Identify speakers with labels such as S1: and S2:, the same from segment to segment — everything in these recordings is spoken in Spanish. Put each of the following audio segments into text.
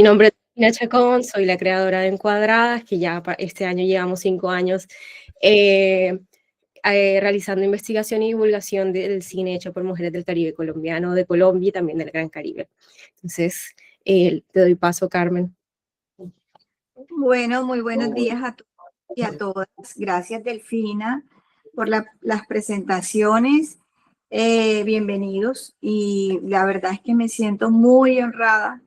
S1: Mi nombre es Ina Chacón, soy la creadora de Encuadradas, que ya este año llevamos 5 años eh, realizando investigación y divulgación del cine hecho por mujeres del Caribe colombiano, de Colombia y también del Gran Caribe. Entonces, te doy paso, Carmen.
S2: Bueno, muy buenos días a todos y a todas. Gracias, Delfina, por las presentaciones. Bienvenidos. Y la verdad es que me siento muy honrada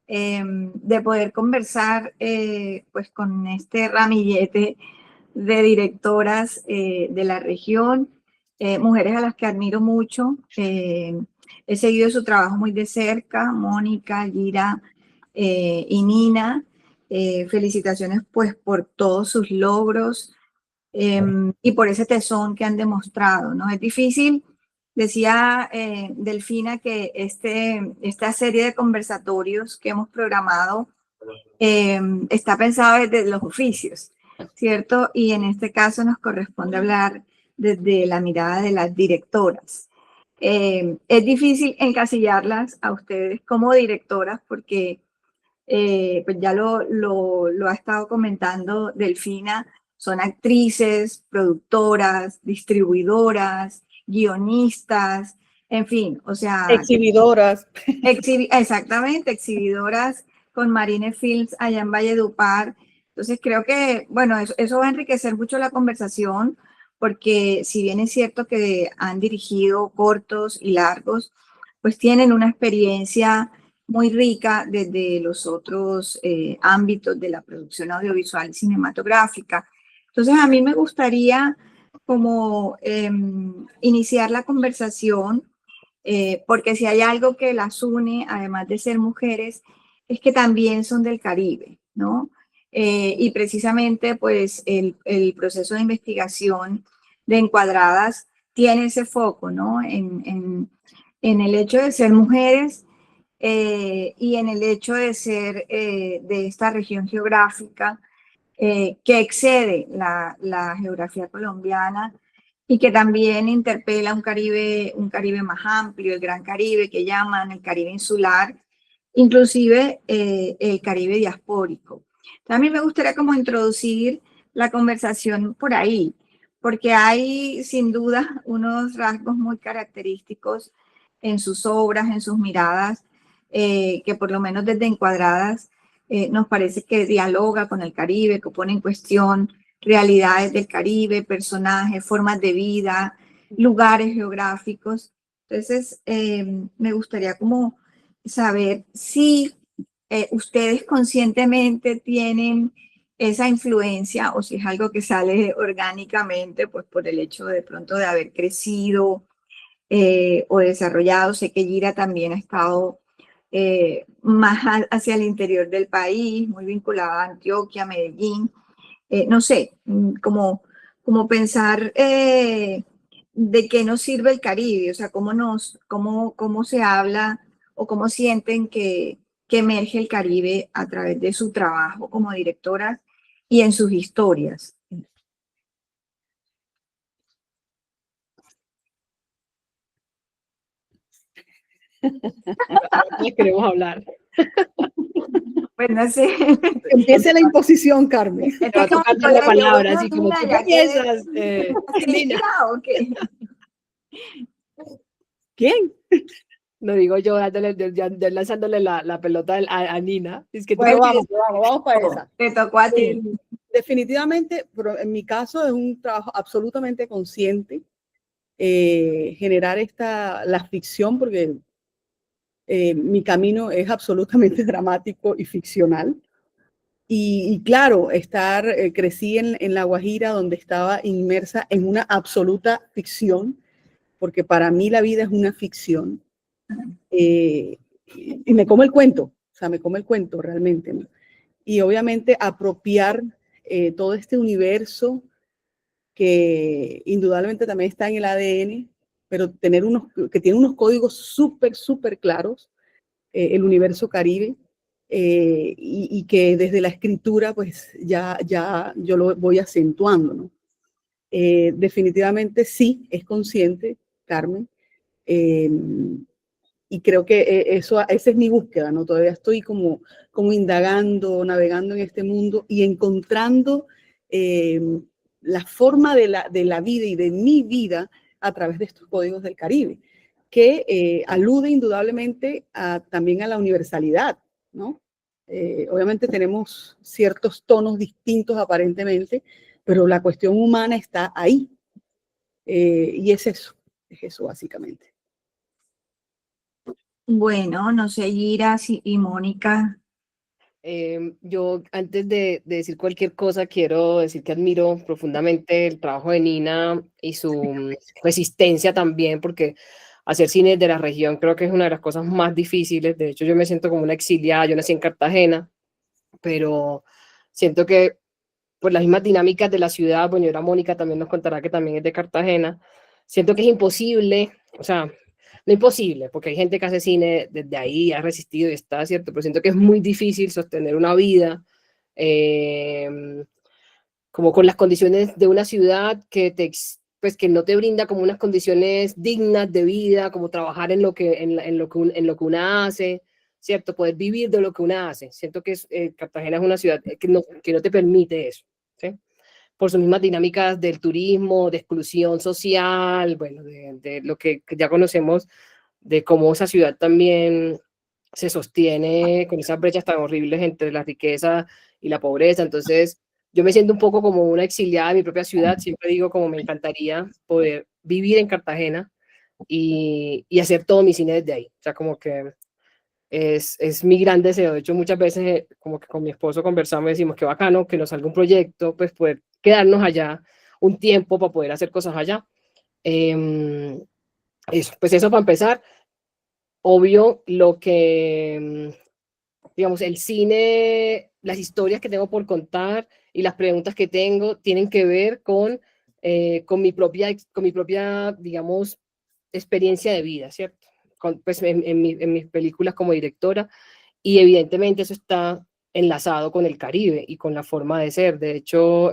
S2: de poder conversar pues con este ramillete de directoras de la región, mujeres a las que admiro mucho. He seguido su trabajo muy de cerca, Mónica, Gira y Nina. Felicitaciones pues por todos sus logros y por ese tesón que han demostrado, ¿no? Es difícil, decía Delfina, que esta serie de conversatorios que hemos programado está pensado desde los oficios, ¿cierto? Y en este caso nos corresponde hablar desde la mirada de las directoras. Es difícil encasillarlas a ustedes como directoras porque pues ya lo ha estado comentando Delfina, son actrices, productoras, distribuidoras, guionistas, en fin, o sea...
S3: Exhibidoras.
S2: Exactamente, exhibidoras con Marine Films allá en Valledupar. Entonces creo que, bueno, eso va a enriquecer mucho la conversación, porque si bien es cierto que han dirigido cortos y largos, pues tienen una experiencia muy rica desde los otros ámbitos de la producción audiovisual y cinematográfica. Entonces a mí me gustaría como iniciar la conversación porque si hay algo que las une, además de ser mujeres, es que también son del Caribe, ¿no? Y precisamente, pues, el proceso de investigación de Encuadradas tiene ese foco, ¿no? En el hecho de ser mujeres y en el hecho de ser de esta región geográfica que excede la geografía colombiana y que también interpela un Caribe más amplio, el Gran Caribe, que llaman el Caribe insular, inclusive el Caribe diaspórico. También me gustaría como introducir la conversación por ahí, porque hay sin duda unos rasgos muy característicos en sus obras, en sus miradas, que por lo menos desde Encuadradas nos parece que dialoga con el Caribe, que pone en cuestión realidades del Caribe, personajes, formas de vida, lugares geográficos. Entonces, me gustaría como saber si ustedes conscientemente tienen esa influencia o si es algo que sale orgánicamente, pues por el hecho de pronto de haber crecido o desarrollado. Sé que Gira también ha estado más hacia el interior del país, muy vinculada a Antioquia, Medellín. No sé, como pensar de qué nos sirve el Caribe, o sea, cómo se habla o cómo sienten que emerge el Caribe a través de su trabajo como directora y en sus historias.
S3: Ahora queremos hablar.
S2: Pues no sé.
S3: Empiece la imposición, Carmen.
S1: Te va a tocar la palabra, así como tú
S3: empiezas. Nina. ¿Quién? Lo digo yo, lanzándole la pelota a Nina. Es que
S2: Bueno,
S3: vamos para esa.
S2: te tocó a ti.
S3: Definitivamente, pero en mi caso es un trabajo absolutamente consciente generar la ficción, porque mi camino es absolutamente dramático y ficcional. Y claro, crecí en La Guajira, donde estaba inmersa en una absoluta ficción, porque para mí la vida es una ficción. Y me come el cuento, o sea, me come el cuento realmente, ¿no? Y obviamente apropiar todo este universo que indudablemente también está en el ADN, pero que tiene unos códigos súper claros, el universo Caribe, y que desde la escritura pues ya yo lo voy acentuando, ¿no? Definitivamente sí, es consciente, Carmen, y creo que esa es mi búsqueda, ¿no? Todavía estoy como indagando, navegando en este mundo y encontrando la forma de la vida y de mi vida a través de estos códigos del Caribe, que alude indudablemente también a la universalidad, ¿no? Obviamente tenemos ciertos tonos distintos aparentemente, pero la cuestión humana está ahí. Y es eso básicamente.
S2: Bueno, no sé, Gira y Mónica.
S4: Yo, antes de decir cualquier cosa, quiero decir que admiro profundamente el trabajo de Nina y su resistencia también, porque hacer cine de la región creo que es una de las cosas más difíciles. De hecho, yo me siento como una exiliada. Yo nací en Cartagena, pero siento que por las mismas dinámicas de la ciudad, bueno, y ahora Mónica también nos contará que también es de Cartagena, siento que es imposible, o sea, no imposible, porque hay gente que hace cine desde ahí, ha resistido y está, ¿cierto? Pero siento que es muy difícil sostener una vida como con las condiciones de una ciudad pues que no te brinda como unas condiciones dignas de vida, como trabajar en lo que, en lo que una hace, ¿cierto? Poder vivir de lo que una hace. Siento que Cartagena es una ciudad que no te permite eso, ¿sí? Por sus mismas dinámicas del turismo, de exclusión social, bueno, de lo que ya conocemos, de cómo esa ciudad también se sostiene con esas brechas tan horribles entre la riqueza y la pobreza. Entonces, yo me siento un poco como una exiliada de mi propia ciudad. Siempre digo como me encantaría poder vivir en Cartagena y hacer todo mi cine desde ahí. O sea, como que es mi gran deseo. De hecho, muchas veces como que con mi esposo conversamos y decimos que bacano que nos salga un proyecto, pues poder quedarnos allá un tiempo para poder hacer cosas allá. Pues eso para empezar. Obvio, lo que, digamos, el cine, las historias que tengo por contar y las preguntas que tengo tienen que ver con mi propia, digamos, experiencia de vida, ¿cierto? Pues en mis películas como directora, y evidentemente eso está enlazado con el Caribe y con la forma de ser. De hecho,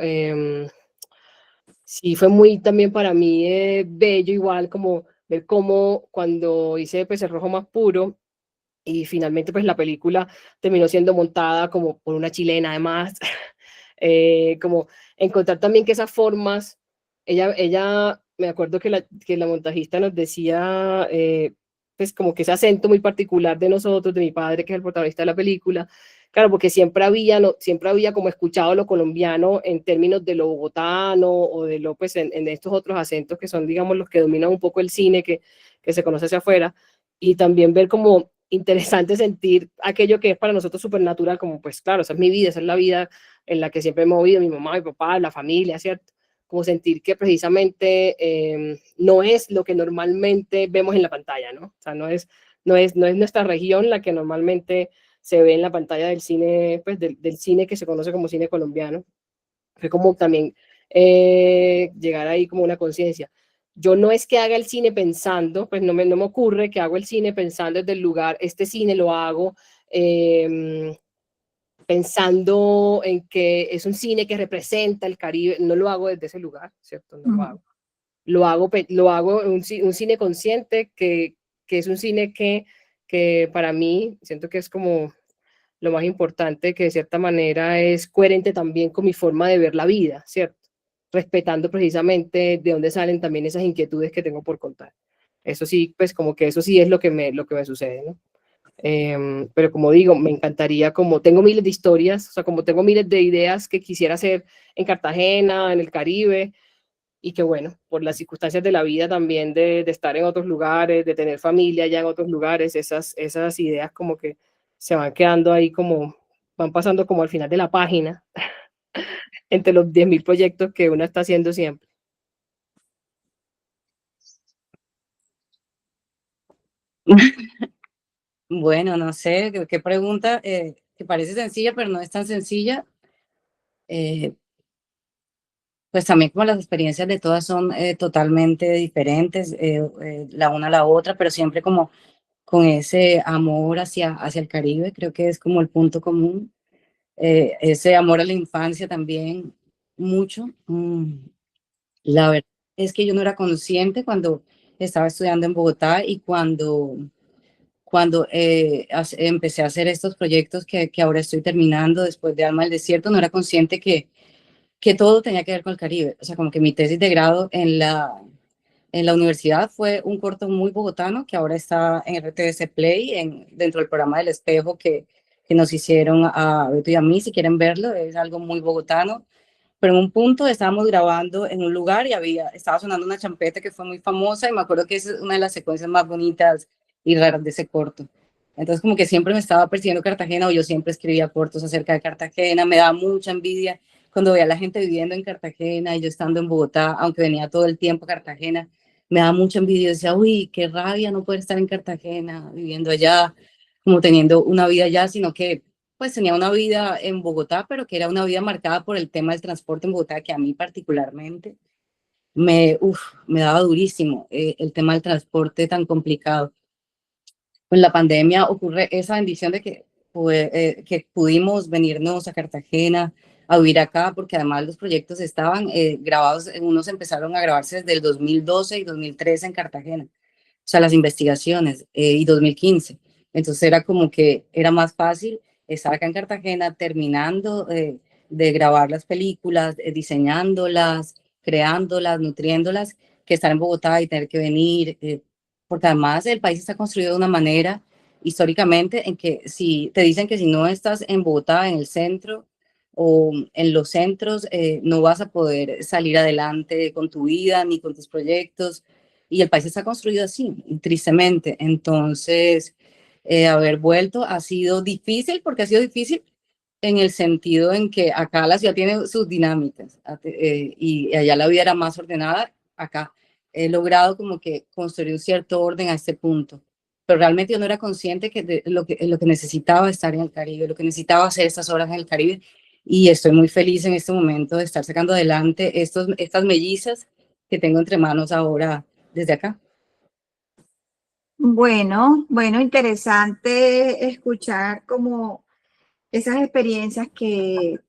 S4: sí fue muy también para mí bello igual como ver cómo cuando hice pues el rojo más puro y finalmente pues la película terminó siendo montada como por una chilena además, como encontrar también que esas formas, ella me acuerdo que la montajista nos decía, pues como que ese acento muy particular de nosotros, de mi padre que es el protagonista de la película, claro, porque siempre había como escuchado lo colombiano en términos de lo bogotano o de lo, pues en estos otros acentos que son, digamos, los que dominan un poco el cine que se conoce hacia afuera, y también ver como interesante sentir aquello que es para nosotros súper natural, como pues claro, esa es mi vida, esa es la vida en la que siempre he movido, mi mamá, mi papá, la familia, ¿cierto? Como sentir que precisamente no es lo que normalmente vemos en la pantalla, ¿no? O sea, no es nuestra región la que normalmente se ve en la pantalla del cine, pues del cine que se conoce como cine colombiano. Fue como también llegar ahí como una conciencia. Yo no es que haga el cine pensando, pues no me ocurre que hago el cine pensando desde el lugar, este cine lo hago pensando en que es un cine que representa el Caribe, no lo hago desde ese lugar, ¿cierto? No lo hago. Lo hago un cine consciente que es un cine que para mí siento que es como lo más importante, que de cierta manera es coherente también con mi forma de ver la vida, ¿cierto? Respetando precisamente de dónde salen también esas inquietudes que tengo por contar. Eso sí, pues como que eso sí es lo que me sucede, ¿no? Pero como digo, me encantaría, como tengo miles de historias, o sea, como tengo miles de ideas que quisiera hacer en Cartagena, en el Caribe, y que bueno, por las circunstancias de la vida también de estar en otros lugares, de tener familia ya en otros lugares, esas ideas como que se van quedando ahí como, van pasando como al final de la página, entre los 10.000 proyectos que uno está haciendo siempre.
S5: Bueno, no sé, qué pregunta que parece sencilla, pero no es tan sencilla. Pues también como las experiencias de todas son totalmente diferentes, la una a la otra, pero siempre como con ese amor hacia el Caribe, creo que es como el punto común. Ese amor a la infancia también, mucho. La verdad es que yo no era consciente cuando estaba estudiando en Bogotá y cuando cuando empecé a hacer estos proyectos que ahora estoy terminando después de Alma del Desierto, no era consciente que todo tenía que ver con el Caribe. O sea, como que mi tesis de grado en la universidad fue un corto muy bogotano que ahora está en RTVC Play, dentro del programa del Espejo que nos hicieron a Beto y a mí. Si quieren verlo, es algo muy bogotano. Pero en un punto estábamos grabando en un lugar y estaba sonando una champeta que fue muy famosa y me acuerdo que es una de las secuencias más bonitas y raras de ese corto. Entonces como que siempre me estaba persiguiendo Cartagena, o yo siempre escribía cortos acerca de Cartagena, me daba mucha envidia cuando veía a la gente viviendo en Cartagena y yo estando en Bogotá, aunque venía todo el tiempo a Cartagena, me daba mucha envidia. Yo decía, uy, qué rabia no poder estar en Cartagena, viviendo allá, como teniendo una vida allá, sino que pues tenía una vida en Bogotá, pero que era una vida marcada por el tema del transporte en Bogotá, que a mí particularmente me daba durísimo el tema del transporte tan complicado. Con la pandemia ocurre esa bendición de que pudimos venirnos a Cartagena a vivir acá, porque además los proyectos estaban grabados, unos empezaron a grabarse desde el 2012 y 2013 en Cartagena, o sea, las investigaciones, y 2015. Entonces era como que era más fácil estar acá en Cartagena terminando de grabar las películas, diseñándolas, creándolas, nutriéndolas, que estar en Bogotá y tener que venir, porque además el país está construido de una manera históricamente en que si te dicen que si no estás en Bogotá, en el centro o en los centros, no vas a poder salir adelante con tu vida ni con tus proyectos. Y el país está construido así, tristemente. Entonces, haber vuelto ha sido difícil, porque ha sido difícil en el sentido en que acá la ciudad tiene sus dinámicas y allá la vida era más ordenada. Acá he logrado como que construir un cierto orden a este punto, pero realmente yo no era consciente de lo que necesitaba estar en el Caribe, lo que necesitaba hacer estas horas en el Caribe, y estoy muy feliz en este momento de estar sacando adelante estas mellizas que tengo entre manos ahora desde acá.
S2: Bueno, interesante escuchar como esas experiencias de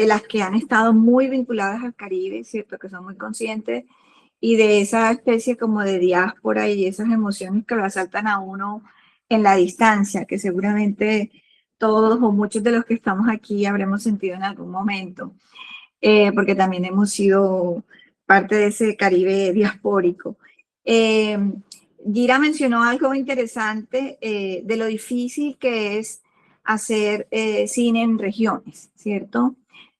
S2: las que han estado muy vinculadas al Caribe, ¿cierto? Que son muy conscientes y de esa especie como de diáspora y esas emociones que lo asaltan a uno en la distancia, que seguramente todos o muchos de los que estamos aquí habremos sentido en algún momento, porque también hemos sido parte de ese Caribe diaspórico. Gira mencionó algo interesante de lo difícil que es hacer cine en regiones, ¿cierto?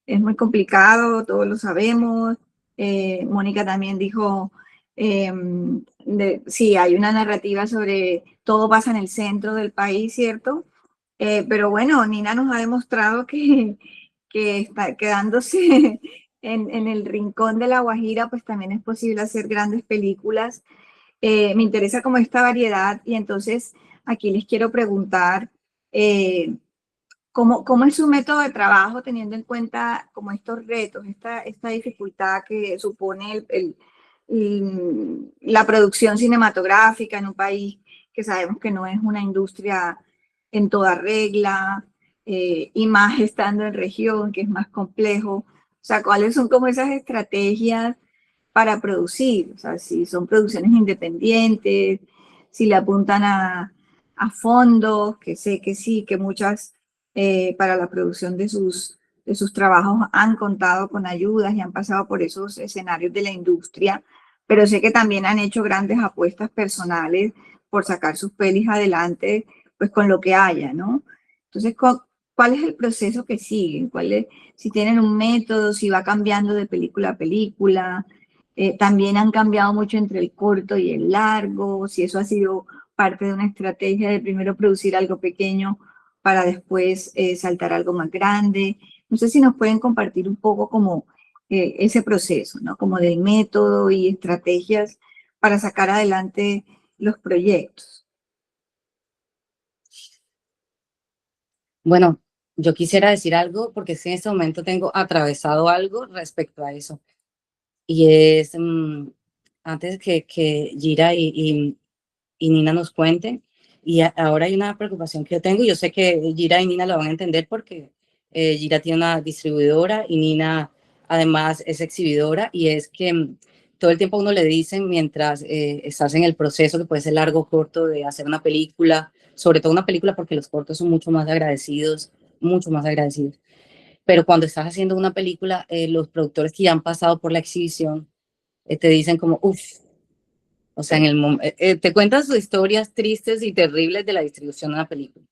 S2: Es muy complicado, todos lo sabemos. Mónica también dijo, sí, hay una narrativa sobre todo pasa en el centro del país, ¿cierto? Pero bueno, Nina nos ha demostrado que está quedándose en el rincón de La Guajira, pues también es posible hacer grandes películas. Me interesa como esta variedad y entonces aquí les quiero preguntar ¿cómo es su método de trabajo teniendo en cuenta como estos retos, esta dificultad que supone la producción cinematográfica en un país que sabemos que no es una industria en toda regla, y más estando en región, que es más complejo? O sea, ¿cuáles son como esas estrategias para producir? O sea, si son producciones independientes, si le apuntan a fondos, que sé que sí, que muchas para la producción de sus trabajos han contado con ayudas y han pasado por esos escenarios de la industria, pero sé que también han hecho grandes apuestas personales por sacar sus pelis adelante, pues con lo que haya, ¿no? Entonces, ¿cuál es el proceso que siguen? Si tienen un método, si va cambiando de película a película? También han cambiado mucho entre el corto y el largo, si eso ha sido parte de una estrategia de primero producir algo pequeño para después saltar a algo más grande. No sé si nos pueden compartir un poco como ese proceso, ¿no? Como del método y estrategias para sacar adelante los proyectos.
S5: Bueno, yo quisiera decir algo porque sí, en este momento tengo atravesado algo respecto a eso. Y es, antes que Gira y Nina nos cuenten, y ahora hay una preocupación que yo tengo, y yo sé que Gira y Nina lo van a entender porque Gira tiene una distribuidora y Nina además es exhibidora, y es que todo el tiempo a uno le dicen mientras estás en el proceso, que puede ser largo o corto, de hacer una película, sobre todo una película porque los cortos son mucho más agradecidos. Pero cuando estás haciendo una película, los productores que ya han pasado por la exhibición te dicen como, uff, o sea, te cuentan sus historias tristes y terribles de la distribución de una película.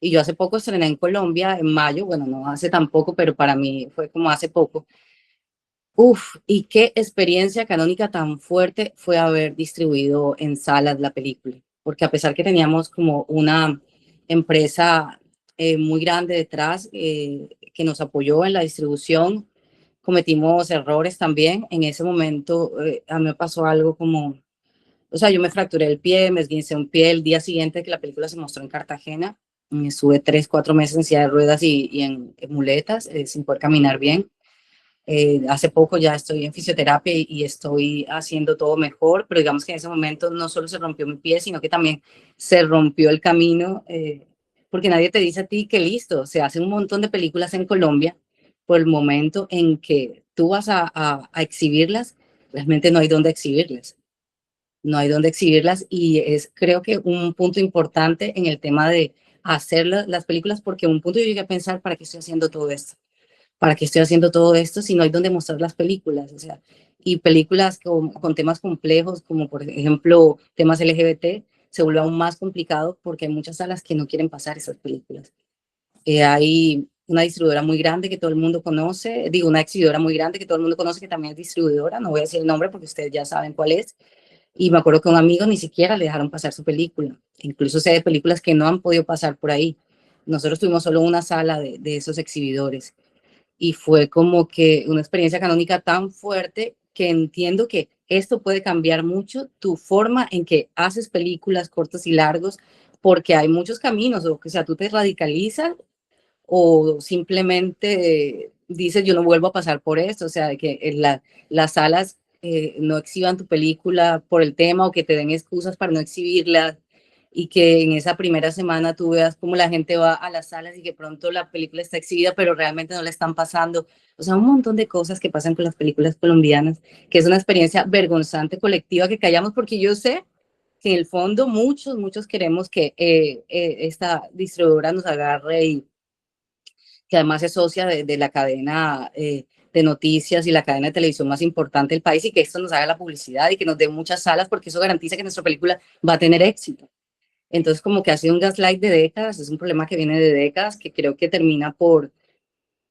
S5: Y yo hace poco estrené en Colombia, en mayo, bueno, no hace tampoco, pero para mí fue como hace poco. Uf, y qué experiencia canónica tan fuerte fue haber distribuido en salas la película, porque a pesar que teníamos como una empresa muy grande detrás que nos apoyó en la distribución, cometimos errores también. En ese momento a mí me pasó algo como, o sea, yo me fracturé el pie, me esguincé un pie el día siguiente que la película se mostró en Cartagena. Estuve 3, 4 meses en silla de ruedas y en muletas, sin poder caminar bien. Hace poco ya estoy en fisioterapia y estoy haciendo todo mejor, pero digamos que en ese momento no solo se rompió mi pie, sino que también se rompió el camino, porque nadie te dice a ti que listo, se hacen un montón de películas en Colombia, por el momento en que tú vas a exhibirlas, realmente no hay dónde exhibirlas. No hay dónde exhibirlas y es creo que un punto importante en el tema de hacer las películas, porque un punto yo llegué a pensar, ¿para qué estoy haciendo todo esto? ¿Para qué estoy haciendo todo esto si no hay donde mostrar las películas? O sea, y películas con temas complejos, como por ejemplo temas LGBT, se vuelve aún más complicado porque hay muchas salas que no quieren pasar esas películas. Hay una distribuidora muy grande que todo el mundo conoce, digo, una exhibidora muy grande que todo el mundo conoce que también es distribuidora, no voy a decir el nombre porque ustedes ya saben cuál es, y me acuerdo que a un amigo ni siquiera le dejaron pasar su película. Incluso sé de películas que no han podido pasar por ahí. Nosotros tuvimos solo una sala de esos exhibidores y fue como que una experiencia canónica tan fuerte que entiendo que esto puede cambiar mucho tu forma en que haces películas cortos y largos, porque hay muchos caminos, o sea, tú te radicalizas o simplemente dices yo no vuelvo a pasar por esto, o sea, que las salas no exhiban tu película por el tema o que te den excusas para no exhibirla y que en esa primera semana tú veas cómo la gente va a las salas y que pronto la película está exhibida pero realmente no la están pasando, o sea, un montón de cosas que pasan con las películas colombianas, que es una experiencia vergonzante colectiva que callamos porque yo sé que en el fondo muchos queremos que esta distribuidora nos agarre y que además es socia de la cadena de noticias y la cadena de televisión más importante del país y que esto nos haga la publicidad y que nos dé muchas salas porque eso garantiza que nuestra película va a tener éxito. Entonces como que ha sido un gaslight de décadas, es un problema que viene de décadas que creo que termina por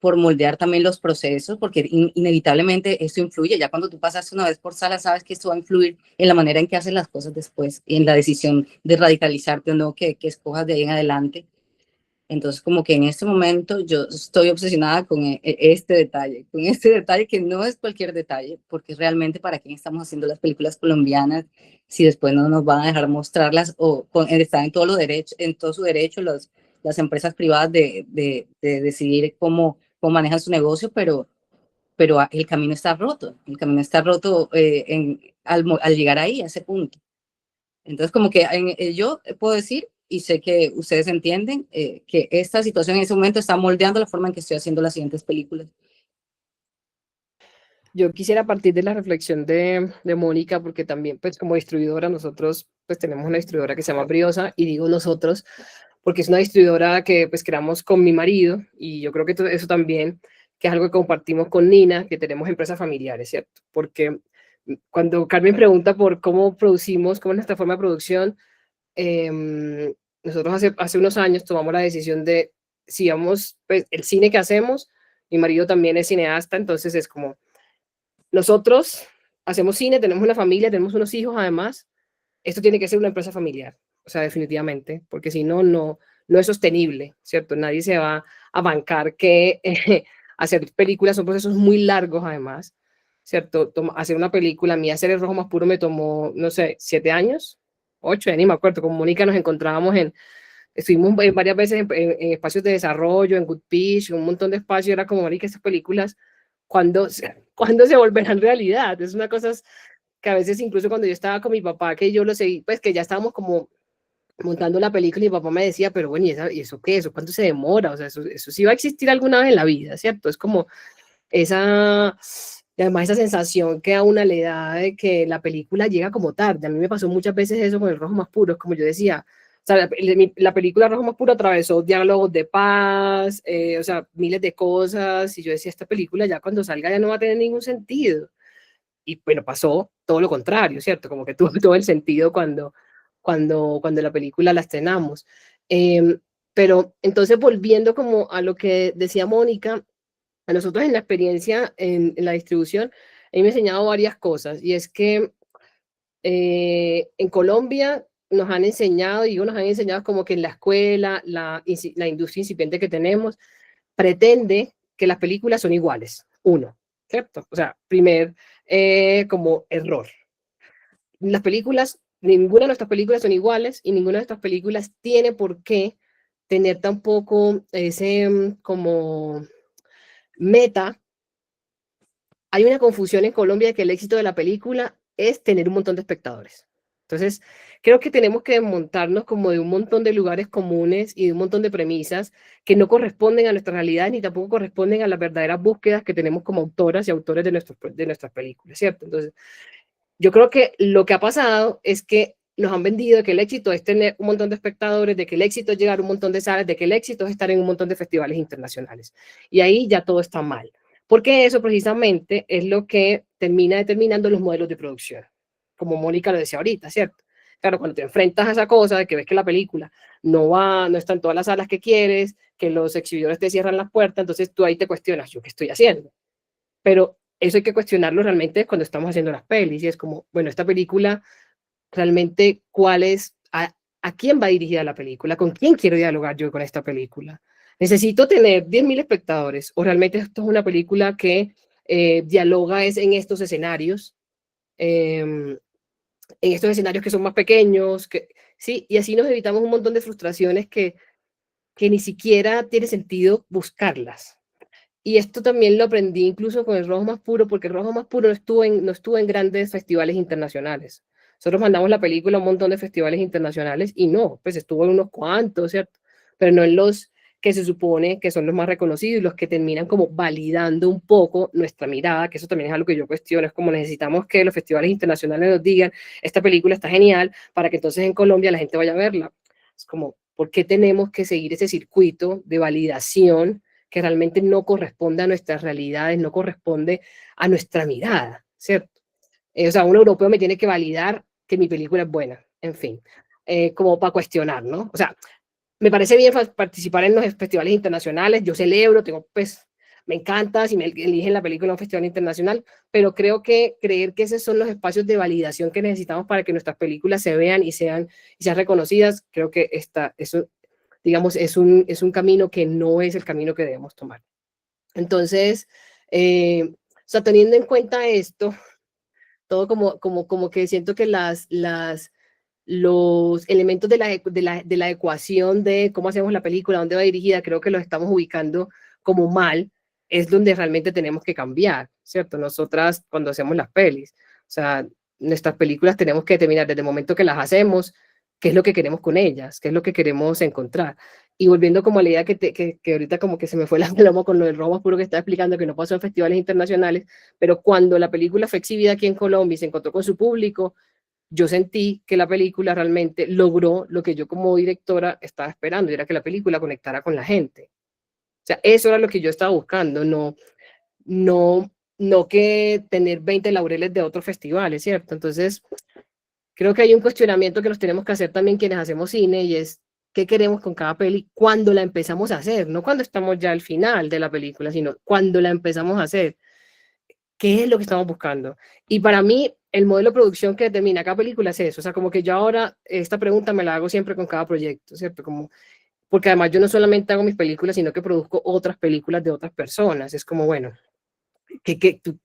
S5: moldear también los procesos, porque inevitablemente esto influye. Ya cuando tú pasas una vez por sala, sabes que esto va a influir en la manera en que haces las cosas después, y en la decisión de radicalizarte o no que escojas de ahí en adelante. Entonces, como que en este momento yo estoy obsesionada con este detalle que no es cualquier detalle, porque realmente para quién estamos haciendo las películas colombianas si después no nos van a dejar mostrarlas o están en todo lo derecho, en todo su derecho las empresas privadas de decidir cómo manejan su negocio, pero el camino está roto, al llegar ahí, a ese punto. Entonces, como que yo puedo decir, y sé que ustedes entienden, que esta situación en ese momento está moldeando la forma en que estoy haciendo las siguientes películas.
S4: Yo quisiera partir de la reflexión de Mónica, porque también, pues, como distribuidora, nosotros, pues, tenemos una distribuidora que se llama Briosa, y digo nosotros, porque es una distribuidora que, pues, creamos con mi marido, y yo creo que eso también, que es algo que compartimos con Nina, que tenemos empresas familiares, ¿cierto? Porque cuando Carmen pregunta por cómo producimos, cómo es nuestra forma de producción, nosotros hace unos años tomamos la decisión de, si vamos, pues, el cine que hacemos, mi marido también es cineasta, entonces es como, nosotros hacemos cine, tenemos una familia, tenemos unos hijos además, esto tiene que ser una empresa familiar, o sea, definitivamente, porque si no, no es sostenible, ¿cierto? Nadie se va a bancar que hacer películas son procesos muy largos además, ¿cierto? Hacer una película, a mí hacer El Rojo Más Puro me tomó, no sé, 7 años, 8, ya ni me acuerdo, con Mónica nos encontrábamos estuvimos varias veces en espacios de desarrollo, en Good Pitch, un montón de espacios, era como, marica, estas películas, ¿cuándo se volverán realidad? Es una cosa que a veces incluso cuando yo estaba con mi papá, que yo lo seguí, pues que ya estábamos como montando la película y mi papá me decía, pero bueno, ¿y eso qué? ¿Eso cuánto se demora? O sea, eso sí va a existir alguna vez en la vida, ¿cierto? Es como esa Y además esa sensación que a una le da de que la película llega como tarde. A mí me pasó muchas veces eso con El Rojo Más Puro, es como yo decía, o sea, la película Rojo Más Puro atravesó diálogos de paz, o sea, miles de cosas, y yo decía, esta película ya cuando salga ya no va a tener ningún sentido. Y bueno, pasó todo lo contrario, ¿cierto? Como que tuvo todo el sentido cuando la película la estrenamos. Pero entonces volviendo como a lo que decía Mónica, a nosotros en la experiencia en la distribución, a mí me ha enseñado varias cosas, y es que en Colombia nos han enseñado, y nos han enseñado como que en la escuela, la industria incipiente que tenemos, pretende que las películas son iguales, uno, ¿cierto? O sea, primer como error. Las películas, ninguna de nuestras películas son iguales, y ninguna de nuestras películas tiene por qué tener tampoco ese como meta. Hay una confusión en Colombia de que el éxito de la película es tener un montón de espectadores. Entonces, creo que tenemos que desmontarnos como de un montón de lugares comunes y de un montón de premisas que no corresponden a nuestra realidad ni tampoco corresponden a las verdaderas búsquedas que tenemos como autoras y autores de nuestras películas, ¿cierto? Entonces, yo creo que lo que ha pasado es que nos han vendido que el éxito es tener un montón de espectadores, de que el éxito es llegar a un montón de salas, de que el éxito es estar en un montón de festivales internacionales. Y ahí ya todo está mal. Porque eso precisamente es lo que termina determinando los modelos de producción. Como Mónica lo decía ahorita, ¿cierto? Claro, cuando te enfrentas a esa cosa de que ves que la película no está en todas las salas que quieres, que los exhibidores te cierran las puertas, entonces tú ahí te cuestionas, ¿yo qué estoy haciendo? Pero eso hay que cuestionarlo realmente cuando estamos haciendo las pelis, y es como, bueno, esta película, realmente, ¿cuál es, a quién va dirigida la película? ¿Con quién quiero dialogar yo con esta película? ¿Necesito tener 10.000 espectadores? ¿O realmente esto es una película que dialoga es en estos escenarios? En estos escenarios que son más pequeños, sí, y así nos evitamos un montón de frustraciones que ni siquiera tiene sentido buscarlas. Y esto también lo aprendí incluso con El Rojo Más Puro, porque El Rojo Más Puro no estuvo en grandes festivales internacionales. Nosotros mandamos la película a un montón de festivales internacionales y no, pues estuvo en unos cuantos, ¿cierto? Pero no en los que se supone que son los más reconocidos y los que terminan como validando un poco nuestra mirada, que eso también es algo que yo cuestiono, es como necesitamos que los festivales internacionales nos digan, esta película está genial, para que entonces en Colombia la gente vaya a verla. Es como, ¿por qué tenemos que seguir ese circuito de validación que realmente no corresponde a nuestras realidades, no corresponde a nuestra mirada, ¿cierto? O sea, un europeo me tiene que validar que mi película es buena, en fin, como para cuestionar, ¿no? O sea, me parece bien participar en los festivales internacionales, yo celebro, pues, me encanta si me eligen la película en un festival internacional, pero creo que creer que esos son los espacios de validación que necesitamos para que nuestras películas se vean y sean reconocidas, creo que eso, digamos, es un camino que no es el camino que debemos tomar. Entonces, o sea, teniendo en cuenta esto, todo como que siento que los elementos de la ecuación de cómo hacemos la película, dónde va dirigida, creo que los estamos ubicando como mal, es donde realmente tenemos que cambiar, ¿cierto? Nosotras cuando hacemos las pelis, o sea, nuestras películas tenemos que determinar desde el momento que las hacemos, qué es lo que queremos con ellas, qué es lo que queremos encontrar. Y volviendo como a la idea que ahorita como que se me fue la paloma con lo del Rojo Más Puro que estaba explicando, que no pasó en festivales internacionales, pero cuando la película fue exhibida aquí en Colombia y se encontró con su público, yo sentí que la película realmente logró lo que yo como directora estaba esperando, y era que la película conectara con la gente. O sea, eso era lo que yo estaba buscando, no que tener 20 laureles de otros festivales, ¿cierto? Entonces, creo que hay un cuestionamiento que nos tenemos que hacer también quienes hacemos cine, y es qué queremos con cada peli cuando la empezamos a hacer, no cuando estamos ya al final de la película, sino cuando la empezamos a hacer. ¿Qué es lo que estamos buscando? Y para mí, el modelo de producción que determina cada película es eso. O sea, como que yo ahora esta pregunta me la hago siempre con cada proyecto, ¿cierto? Como, porque además yo no solamente hago mis películas, sino que produzco otras películas de otras personas. Es como, bueno,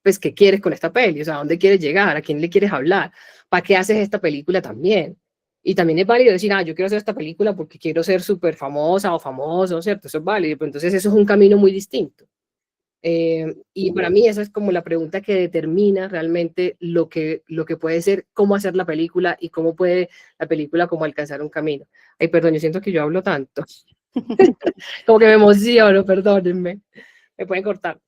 S4: pues, ¿qué quieres con esta peli? O sea, ¿a dónde quieres llegar? ¿A quién le quieres hablar? ¿Para qué haces esta película también? Y también es válido decir, yo quiero hacer esta película porque quiero ser súper famosa o famoso, ¿cierto? Eso es válido, pero entonces eso es un camino muy distinto. Y para mí esa es como la pregunta que determina realmente lo que puede ser, cómo hacer la película y cómo puede la película como alcanzar un camino. Ay, perdón, yo siento que yo hablo tanto. Como que me emociono, perdónenme. Me pueden cortar.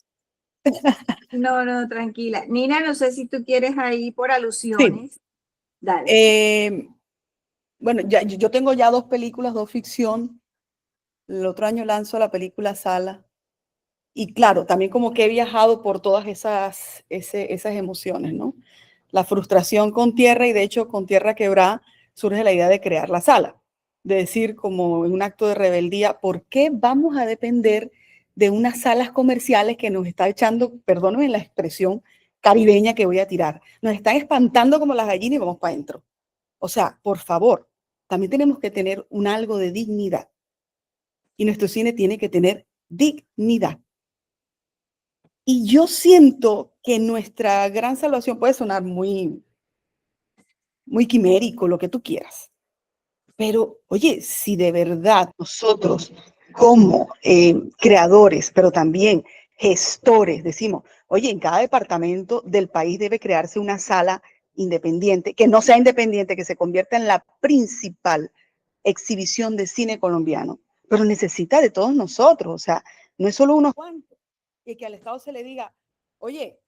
S2: No, no, tranquila. Nina, no sé si tú quieres ahí por
S3: Sí.
S2: alusiones. Dale.
S3: Bueno, yo tengo ya 2 películas, 2 ficción. El otro año lanzo la película Sala. Y claro, también como que he viajado por todas esas emociones, ¿no? La frustración con Tierra, y de hecho con Tierra Quebrada surge la idea de crear la Sala. De decir, como en un acto de rebeldía, ¿por qué vamos a depender de unas salas comerciales que nos está echando, perdónenme la expresión caribeña que voy a tirar, nos están espantando como las gallinas y vamos para adentro? O sea, por favor, también tenemos que tener un algo de dignidad. Y nuestro cine tiene que tener dignidad. Y yo siento que nuestra gran salvación puede sonar muy, muy quimérico, lo que tú quieras. Pero, oye, si de verdad nosotros como creadores, pero también gestores, decimos, oye, en cada departamento del país debe crearse una sala independiente, que no sea independiente, que se convierta en la principal exhibición de cine colombiano, pero necesita de todos nosotros, o sea, no es solo unos cuantos, y que al Estado se le diga, oye,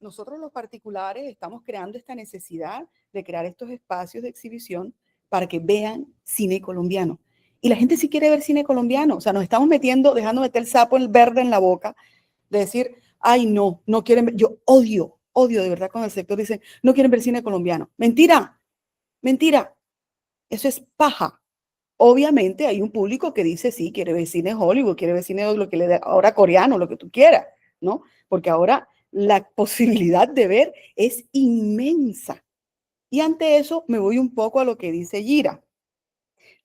S3: nosotros los particulares estamos creando esta necesidad de crear estos espacios de exhibición para que vean cine colombiano. Y la gente sí quiere ver cine colombiano, o sea, nos estamos metiendo, dejando meter el sapo el verde en la boca, de decir, ay, no, no quieren ver, yo odio de verdad cuando el sector dice, no quieren ver cine colombiano. Mentira, mentira, eso es paja. Obviamente hay un público que dice, sí, quiere ver cine Hollywood, quiere ver cine lo que le dé ahora coreano, lo que tú quieras, ¿no? Porque ahora la posibilidad de ver es inmensa. Y ante eso me voy un poco a lo que dice Gira.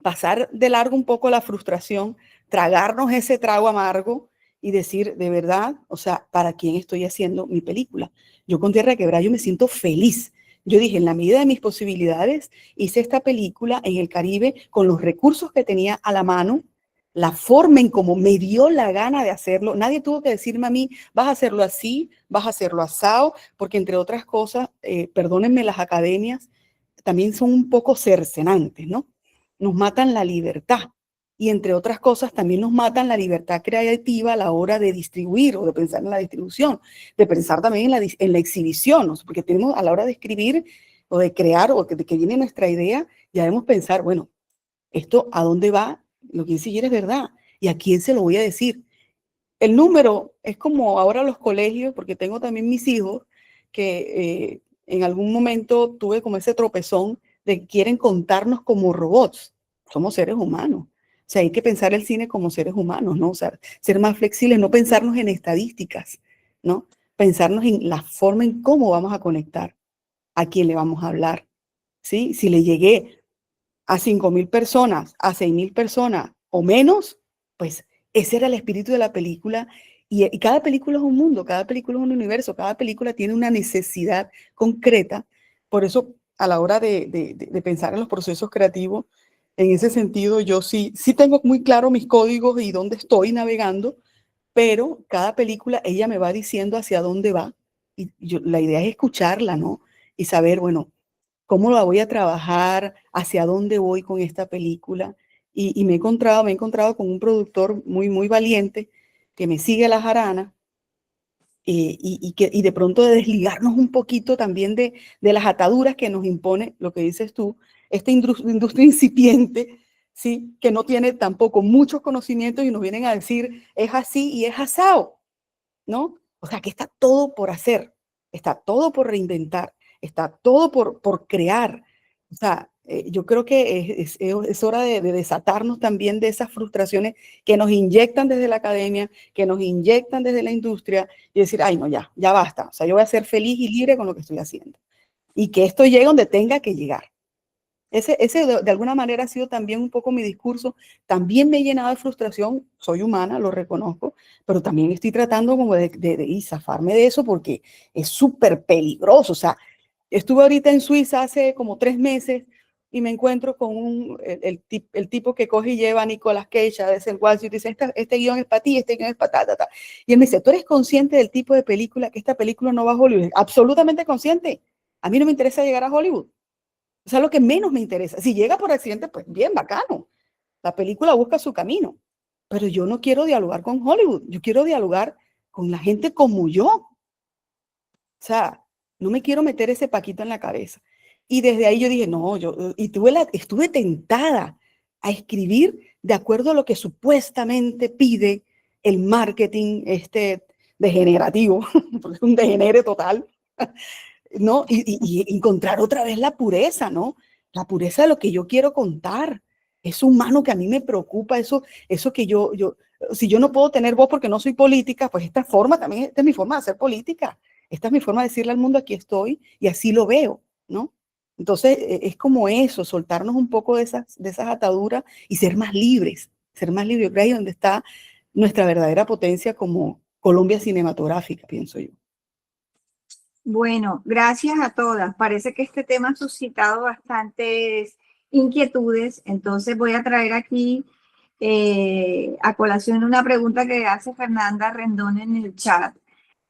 S3: Pasar de largo un poco la frustración, tragarnos ese trago amargo y decir, de verdad, o sea, ¿para quién estoy haciendo mi película? Yo con Tierra Quebrada yo me siento feliz. Yo dije, en la medida de mis posibilidades, hice esta película en el Caribe con los recursos que tenía a la mano, la forma en cómo me dio la gana de hacerlo. Nadie tuvo que decirme a mí, vas a hacerlo así, vas a hacerlo asado, porque entre otras cosas, perdónenme, las academias también son un poco cercenantes, ¿no? Nos matan la libertad. Y entre otras cosas, también nos matan la libertad creativa a la hora de distribuir o de pensar en la distribución, de pensar también en la exhibición, ¿no? Porque tenemos a la hora de escribir o de crear o de que viene nuestra idea, ya debemos pensar, bueno, ¿esto a dónde va? Lo que dice Gira es verdad. ¿Y a quién se lo voy a decir? El número es como ahora los colegios, porque tengo también mis hijos que en algún momento tuve como ese tropezón de que quieren contarnos como robots. Somos seres humanos. O sea, hay que pensar el cine como seres humanos, ¿no? O sea, ser más flexibles, no pensarnos en estadísticas, ¿no? Pensarnos en la forma en cómo vamos a conectar, a quién le vamos a hablar, ¿sí? Si le llegué a 5.000 personas, a 6.000 personas o menos, pues ese era el espíritu de la película. Y cada película es un mundo, cada película es un universo, cada película tiene una necesidad concreta. Por eso, a la hora de pensar en los procesos creativos, en ese sentido, yo sí tengo muy claro mis códigos y dónde estoy navegando, pero cada película, ella me va diciendo hacia dónde va. Y la idea es escucharla, ¿no? Y saber, bueno, cómo la voy a trabajar, hacia dónde voy con esta película. Y me he encontrado con un productor muy, muy valiente que me sigue la jarana y de pronto de desligarnos un poquito también de las ataduras que nos impone, lo que dices tú, esta industria incipiente, ¿sí? Que no tiene tampoco muchos conocimientos y nos vienen a decir, es así y es asado, ¿no? O sea, que está todo por hacer, está todo por reinventar, está todo por crear. O sea, yo creo que es hora de desatarnos también de esas frustraciones que nos inyectan desde la academia, que nos inyectan desde la industria y decir, ay, no, ya basta. O sea, yo voy a ser feliz y libre con lo que estoy haciendo. Y que esto llegue donde tenga que llegar. Ese de alguna manera ha sido también un poco mi discurso. También me he llenado de frustración, soy humana, lo reconozco, pero también estoy tratando como de zafarme de eso porque es súper peligroso. O sea, estuve ahorita en Suiza hace como 3 meses y me encuentro con el tipo que coge y lleva a Nicolas Cage a Denzel y dice, este guión es para ti, este guión es para ta. Y él me dice, ¿tú eres consciente del tipo de película, que esta película no va a Hollywood? Absolutamente consciente. A mí no me interesa llegar a Hollywood. O sea, lo que menos me interesa. Si llega por accidente, pues bien, bacano. La película busca su camino. Pero yo no quiero dialogar con Hollywood. Yo quiero dialogar con la gente como yo. O sea, no me quiero meter ese paquito en la cabeza. Y desde ahí yo dije, no, estuve tentada a escribir de acuerdo a lo que supuestamente pide el marketing degenerativo, porque es un degenere total, ¿no? Y encontrar otra vez la pureza, ¿no? La pureza de lo que yo quiero contar. Eso humano que a mí me preocupa, eso que si yo no puedo tener voz porque no soy política, pues esta es mi forma de hacer política. Esta es mi forma de decirle al mundo, aquí estoy, y así lo veo, ¿no? Entonces, es como eso, soltarnos un poco de esas ataduras y ser más libres. Yo creo que ahí es donde está nuestra verdadera potencia como Colombia cinematográfica, pienso yo.
S2: Bueno, gracias a todas. Parece que este tema ha suscitado bastantes inquietudes, entonces voy a traer aquí a colación una pregunta que hace Fernanda Rendón en el chat,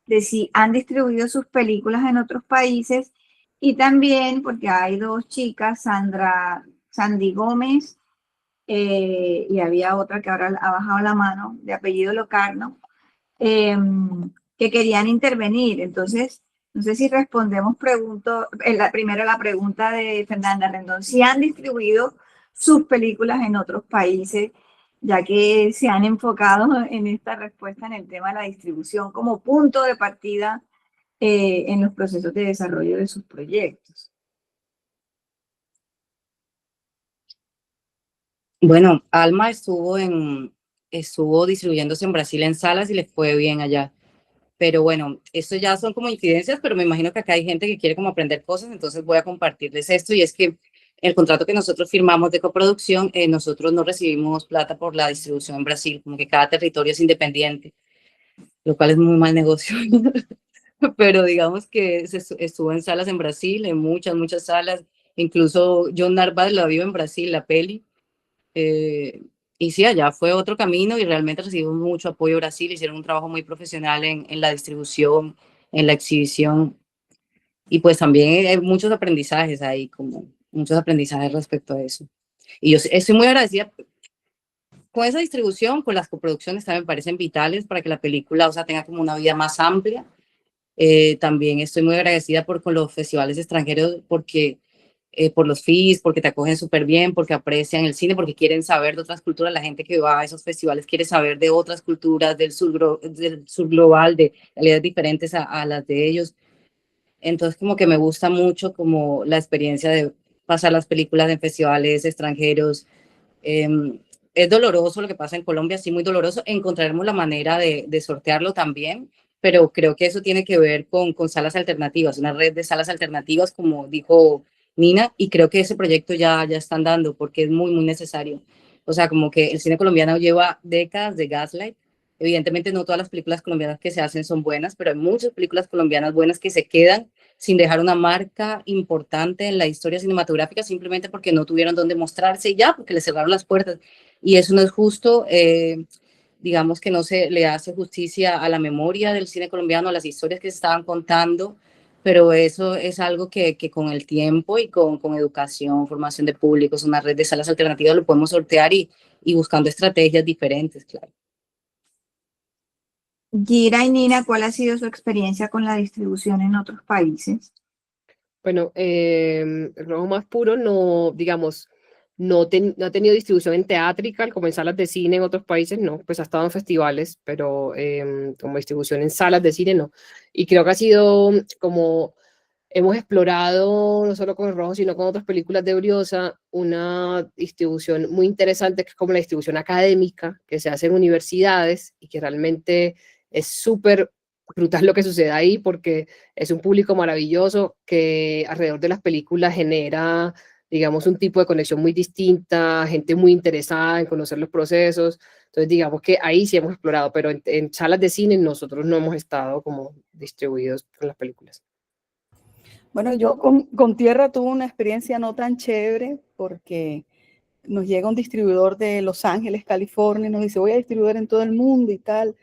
S2: de si han distribuido sus películas en otros países, y también porque hay dos chicas, Sandy Gómez, y había otra que ahora ha bajado la mano, de apellido Locarno, que querían intervenir. Entonces, no sé si respondemos primero la pregunta de Fernanda Rendón, si han distribuido sus películas en otros países, ya que se han enfocado en esta respuesta en el tema de la distribución como punto de partida en los procesos de desarrollo de sus proyectos.
S5: Bueno, Alma estuvo distribuyéndose en Brasil en salas y le fue bien allá. Pero bueno, esto ya son como incidencias, pero me imagino que acá hay gente que quiere como aprender cosas, entonces voy a compartirles esto, y es que el contrato que nosotros firmamos de coproducción, nosotros no recibimos plata por la distribución en Brasil, como que cada territorio es independiente, lo cual es muy mal negocio. Pero digamos que estuvo en salas en Brasil, en muchas salas, incluso John Narváez la vio en Brasil, la peli. Y sí, allá fue otro camino y realmente recibimos mucho apoyo de Brasil, hicieron un trabajo muy profesional en la distribución, en la exhibición, y pues también hay muchos aprendizajes ahí, como muchos aprendizajes respecto a eso. Y yo estoy muy agradecida con esa distribución, con las coproducciones también me parecen vitales para que la película, o sea, tenga como una vida más amplia. También estoy muy agradecida con los festivales extranjeros porque por los fees, porque te acogen súper bien, porque aprecian el cine, porque quieren saber de otras culturas. La gente que va a esos festivales quiere saber de otras culturas del sur global, de realidades diferentes a las de ellos. Entonces, como que me gusta mucho como la experiencia de pasar las películas en festivales extranjeros. Eh, es doloroso lo que pasa en Colombia, sí, muy doloroso. Encontraremos la manera de sortearlo también, pero creo que eso tiene que ver con salas alternativas, una red de salas alternativas, como dijo Nina, y creo que ese proyecto ya están dando porque es muy necesario. O sea, como que el cine colombiano lleva décadas de gaslight. Evidentemente no todas las películas colombianas que se hacen son buenas, pero hay muchas películas colombianas buenas que se quedan sin dejar una marca importante en la historia cinematográfica simplemente porque no tuvieron dónde mostrarse y ya, porque les cerraron las puertas. Y eso no es justo. Digamos que no se le hace justicia a la memoria del cine colombiano, a las historias que se estaban contando, pero eso es algo que con el tiempo y con educación, formación de públicos, una red de salas alternativas lo podemos sortear y buscando estrategias diferentes, claro.
S2: Gira y Nina, ¿cuál ha sido su experiencia con la distribución en otros países?
S4: Bueno, el rojo más puro no, digamos, no ha tenido distribución en Theatrical como en salas de cine en otros países, no, pues ha estado en festivales, pero como distribución en salas de cine no. Y creo que ha sido como hemos explorado, no solo con el rojo, sino con otras películas de Briosa, una distribución muy interesante que es como la distribución académica que se hace en universidades y que realmente es súper brutal lo que sucede ahí porque es un público maravilloso que alrededor de las películas genera, digamos, un tipo de conexión muy distinta, gente muy interesada en conocer los procesos. Entonces, digamos que ahí sí hemos explorado, pero en salas de cine nosotros no hemos estado como distribuidos con las películas.
S3: Bueno, yo con Tierra tuve una experiencia no tan chévere porque nos llega un distribuidor de Los Ángeles, California, y nos dice, voy a distribuir en todo el mundo y tal.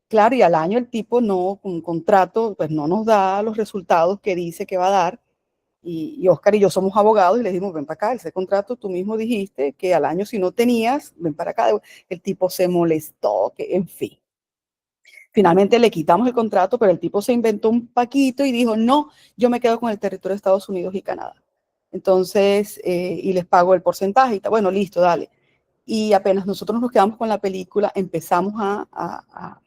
S3: Claro, y al año el tipo no, con contrato, pues no nos da los resultados que dice que va a dar. Y Oscar y yo somos abogados y le dijimos, ven para acá, ese contrato tú mismo dijiste que al año si no tenías, ven para acá. El tipo se molestó, que en fin. Finalmente le quitamos el contrato, pero el tipo se inventó un paquito y dijo, no, yo me quedo con el territorio de Estados Unidos y Canadá. Entonces, y les pago el porcentaje y tal. Bueno, listo, dale. Y apenas nosotros nos quedamos con la película, empezamos a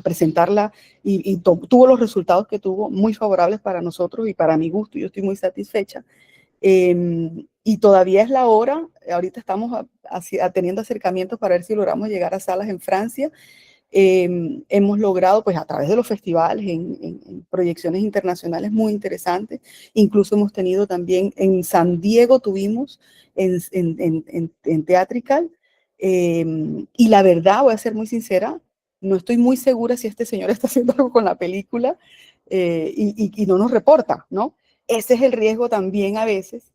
S3: presentarla y tuvo los resultados que tuvo, muy favorables para nosotros y para mi gusto. Yo estoy muy satisfecha. Y todavía es la hora. Ahorita estamos teniendo acercamientos para ver si logramos llegar a salas en Francia. Hemos logrado, pues a través de los festivales, en proyecciones internacionales muy interesantes. Incluso hemos tenido también en San Diego, tuvimos en Theatrical. Y la verdad, voy a ser muy sincera, no estoy muy segura si este señor está haciendo algo con la película y no nos reporta, ¿no? Ese es el riesgo también a veces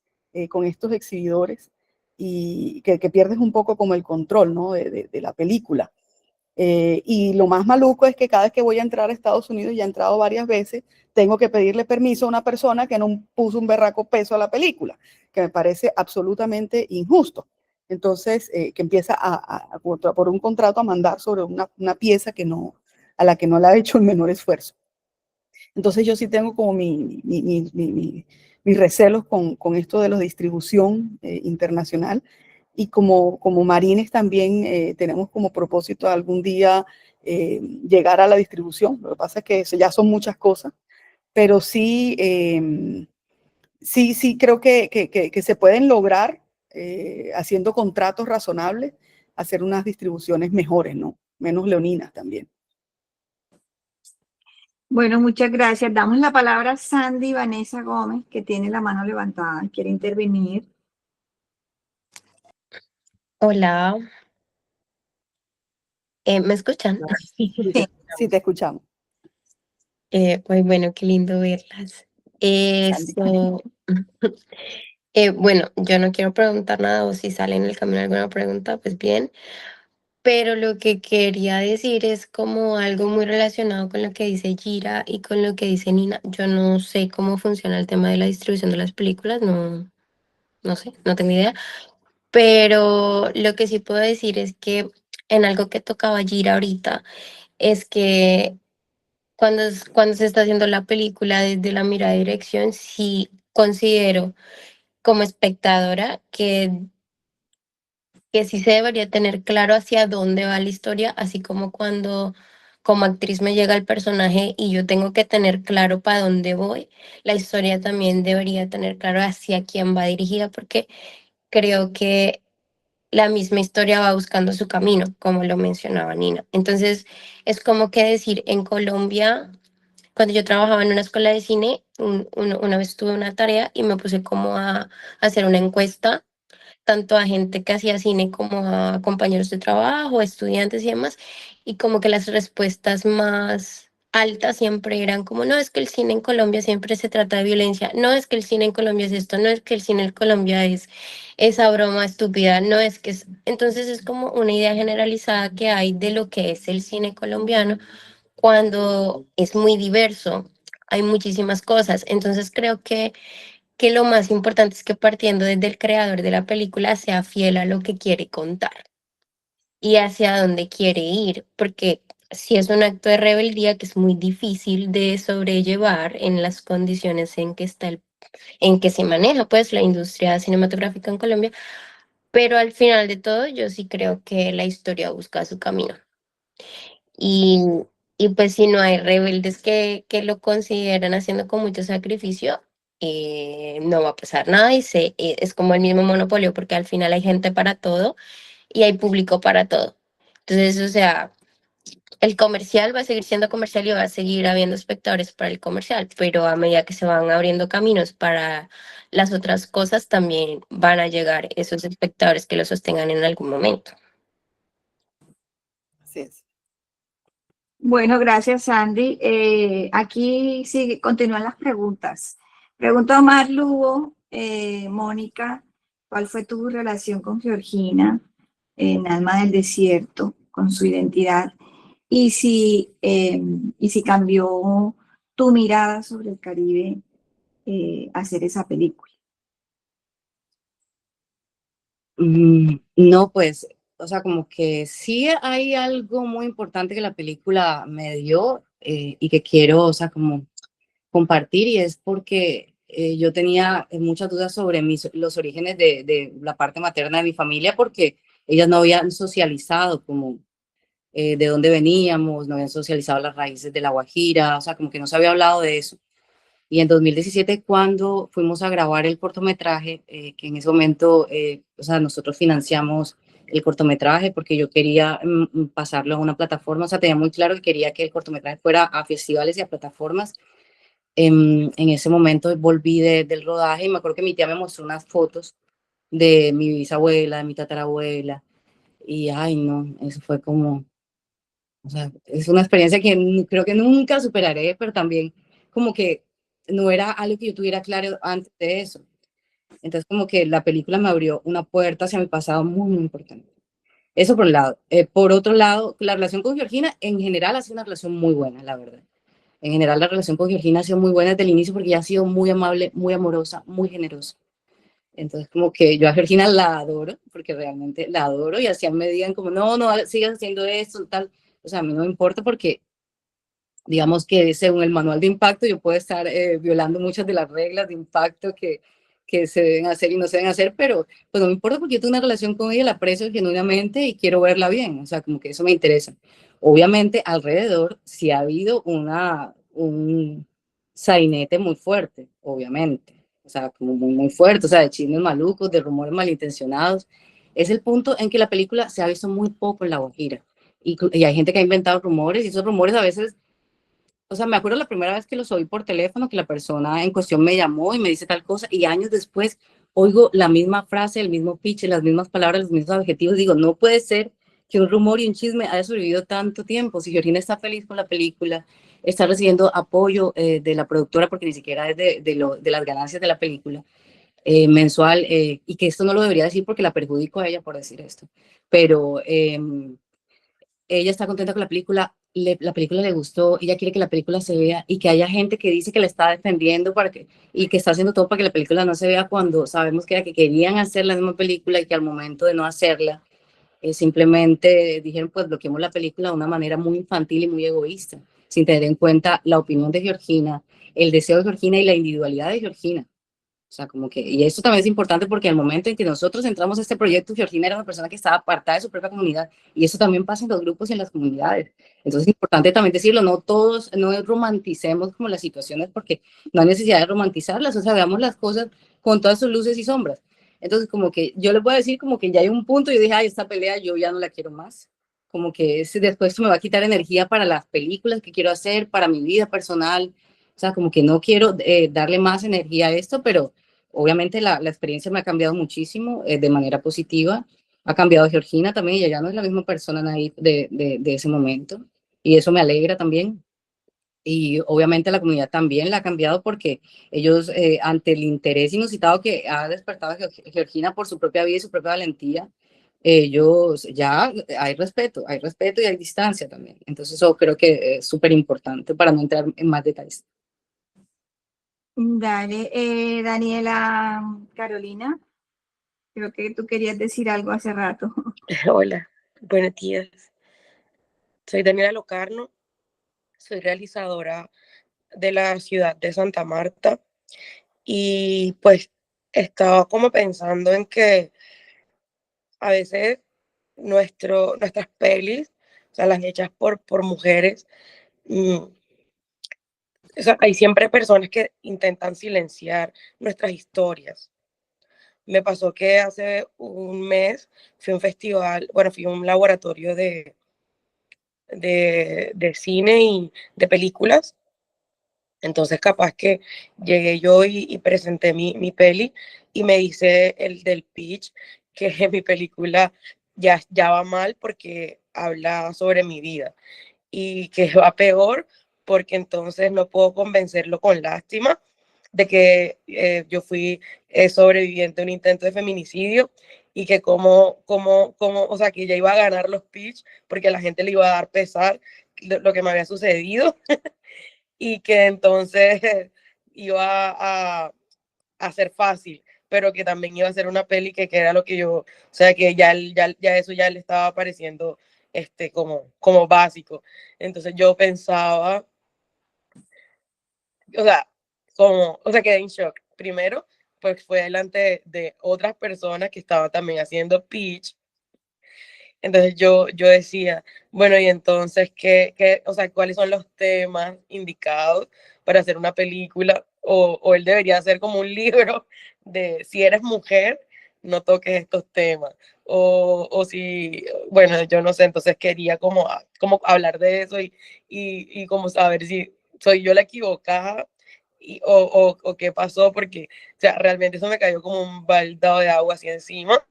S3: con estos exhibidores y que pierdes un poco como el control, ¿no? de la película. Y lo más maluco es que cada vez que voy a entrar a Estados Unidos, ya he entrado varias veces, tengo que pedirle permiso a una persona que no puso un berraco peso a la película, que me parece absolutamente injusto. Entonces, que empieza por un contrato a mandar sobre una pieza a la que no le ha hecho el menor esfuerzo. Entonces, yo sí tengo como mis recelos con esto de la distribución internacional. Y como Marines también tenemos como propósito algún día llegar a la distribución. Lo que pasa es que eso ya son muchas cosas, pero sí, sí creo que se pueden lograr haciendo contratos razonables, hacer unas distribuciones mejores, ¿no? Menos leoninas también.
S2: Bueno, muchas gracias. Damos la palabra a Sandy Vanessa Gómez, que tiene la mano levantada, quiere intervenir.
S6: Hola, ¿me escuchan?
S3: Sí, te escuchamos.
S6: Muy bueno, qué lindo verlas.
S3: Sandy.
S6: Bueno, yo no quiero preguntar nada o si sale en el camino alguna pregunta, pues bien, pero lo que quería decir es como algo muy relacionado con lo que dice Gira y con lo que dice Nina. Yo no sé cómo funciona el tema de la distribución de las películas, no sé, no tengo idea, pero lo que sí puedo decir es que en algo que tocaba Gira ahorita es que cuando se está haciendo la película desde la mirada de dirección, sí considero como espectadora que sí se debería tener claro hacia dónde va la historia, así como cuando como actriz me llega el personaje y yo tengo que tener claro para dónde voy, la historia también debería tener claro hacia quién va dirigida, porque creo que la misma historia va buscando su camino, como lo mencionaba Nina. Entonces, es como que decir, en Colombia cuando yo trabajaba en una escuela de cine, una vez tuve una tarea y me puse como a hacer una encuesta, tanto a gente que hacía cine como a compañeros de trabajo, estudiantes y demás, y como que las respuestas más altas siempre eran como, no, es que el cine en Colombia siempre se trata de violencia, no es que el cine en Colombia es esto, no es que el cine en Colombia es esa broma estúpida, no es que es... Entonces es como una idea generalizada que hay de lo que es el cine colombiano cuando es muy diverso, hay muchísimas cosas. Entonces creo que lo más importante es que partiendo desde el creador de la película sea fiel a lo que quiere contar y hacia dónde quiere ir, porque si es un acto de rebeldía que es muy difícil de sobrellevar en las condiciones en que está en que se maneja pues la industria cinematográfica en Colombia, pero al final de todo yo sí creo que la historia busca su camino. Y, y pues si no hay rebeldes que lo consideran haciendo con mucho sacrificio, no va a pasar nada y es como el mismo monopolio porque al final hay gente para todo y hay público para todo. Entonces, o sea, el comercial va a seguir siendo comercial y va a seguir habiendo espectadores para el comercial, pero a medida que se van abriendo caminos para las otras cosas, también van a llegar esos espectadores que lo sostengan en algún momento.
S3: Así es.
S2: Bueno, gracias, Sandy. Aquí sigue, continúan las preguntas. Pregunta Omar Lugo, Mónica, ¿cuál fue tu relación con Georgina en Alma del Desierto, con su identidad? Y si cambió tu mirada sobre el Caribe hacer esa película.
S5: No, pues o sea, como que sí hay algo muy importante que la película me dio y que quiero, o sea, como compartir, y es porque yo tenía muchas dudas sobre los orígenes de la parte materna de mi familia, porque ellas no habían socializado como de dónde veníamos, no habían socializado las raíces de La Guajira, o sea, como que no se había hablado de eso. Y en 2017, cuando fuimos a grabar el cortometraje, que en ese momento, o sea, nosotros financiamos el cortometraje porque yo quería pasarlo a una plataforma, o sea, tenía muy claro que quería que el cortometraje fuera a festivales y a plataformas. En ese momento volví del rodaje y me acuerdo que mi tía me mostró unas fotos de mi bisabuela, de mi tatarabuela, y ay, no, eso fue como, o sea, es una experiencia que creo que nunca superaré, pero también como que no era algo que yo tuviera claro antes de eso. Entonces como que la película me abrió una puerta hacia mi pasado muy, muy importante. Eso por un lado. Por otro lado, la relación con Georgina en general ha sido una relación muy buena, la verdad. En general la relación con Georgina ha sido muy buena desde el inicio porque ella ha sido muy amable, muy amorosa, muy generosa. Entonces como que yo a Georgina la adoro, porque realmente la adoro, y así me digan como, no, no, sigas haciendo esto, tal. O sea, a mí no me importa porque digamos que según el manual de impacto yo puedo estar violando muchas de las reglas de impacto que se deben hacer y no se deben hacer, pero pues no me importa porque yo tengo una relación con ella, la aprecio genuinamente y quiero verla bien, o sea, como que eso me interesa. Obviamente alrededor sí ha habido un sainete muy fuerte, obviamente, o sea, como muy, muy fuerte, o sea, de chismes malucos, de rumores malintencionados. Es el punto en que la película se ha visto muy poco en La Guajira y hay gente que ha inventado rumores y esos rumores a veces, o sea, me acuerdo la primera vez que los oí por teléfono, que la persona en cuestión me llamó y me dice tal cosa, y años después oigo la misma frase, el mismo pitch, las mismas palabras, los mismos adjetivos. Digo, no puede ser que un rumor y un chisme haya sobrevivido tanto tiempo. Si Georgina está feliz con la película, está recibiendo apoyo de la productora, porque ni siquiera es de las ganancias de la película mensual, y que esto no lo debería decir porque la perjudico a ella por decir esto, pero ella está contenta con la película, la película le gustó, ella quiere que la película se vea y que haya gente que dice que la está defendiendo y que está haciendo todo para que la película no se vea, cuando sabemos que era que querían hacer la misma película y que al momento de no hacerla, simplemente dijeron pues bloqueemos la película de una manera muy infantil y muy egoísta, sin tener en cuenta la opinión de Georgina, el deseo de Georgina y la individualidad de Georgina. O sea, como que, y esto también es importante porque al momento en que nosotros entramos a este proyecto, Georgina era una persona que estaba apartada de su propia comunidad, y eso también pasa en los grupos y en las comunidades. Entonces es importante también decirlo, no todos, no romanticemos como las situaciones, porque no hay necesidad de romantizarlas, o sea, veamos las cosas con todas sus luces y sombras. Entonces como que yo les voy a decir como que ya hay un punto, yo dije, ay, esta pelea yo ya no la quiero más, como que después esto me va a quitar energía para las películas que quiero hacer, para mi vida personal, o sea, como que no quiero darle más energía a esto, pero obviamente la experiencia me ha cambiado muchísimo de manera positiva. Ha cambiado Georgina también, ella ya no es la misma persona de ese momento, y eso me alegra también. Y obviamente la comunidad también la ha cambiado porque ellos, ante el interés inusitado que ha despertado Georgina por su propia vida y su propia valentía, ellos ya hay respeto y hay distancia también. Entonces eso creo que es súper importante para no entrar en más detalles.
S2: Dale, Daniela, Carolina, creo que tú querías decir algo hace rato.
S7: Hola, buenos días. Soy Daniela Locarno, soy realizadora de la ciudad de Santa Marta y pues estaba como pensando en que a veces nuestras pelis, o sea, las hechas por mujeres, mm, o sea, hay siempre personas que intentan silenciar nuestras historias. Me pasó que hace un mes fui a un festival, bueno, fui a un laboratorio de cine y de películas. Entonces, capaz que llegué yo y presenté mi peli y me dice el del pitch que mi película ya va mal porque habla sobre mi vida y que va peor porque entonces no puedo convencerlo con lástima de que yo fui sobreviviente de un intento de feminicidio y que o sea, que ya iba a ganar los pitch porque a la gente le iba a dar pesar lo que me había sucedido y que entonces iba a ser fácil pero que también iba a ser una peli que era lo que yo, o sea, que ya eso ya le estaba pareciendo como básico. Entonces yo pensaba, o sea, quedé en shock. Primero, pues fue delante de otras personas que estaban también haciendo pitch. Entonces yo decía, bueno, y entonces, o sea, ¿cuáles son los temas indicados para hacer una película? O él debería hacer como un libro de si eres mujer, no toques estos temas. O si, bueno, yo no sé, entonces quería como hablar de eso y como saber si soy yo la equivocada o qué pasó, porque, o sea, realmente eso me cayó como un baldado de agua así encima.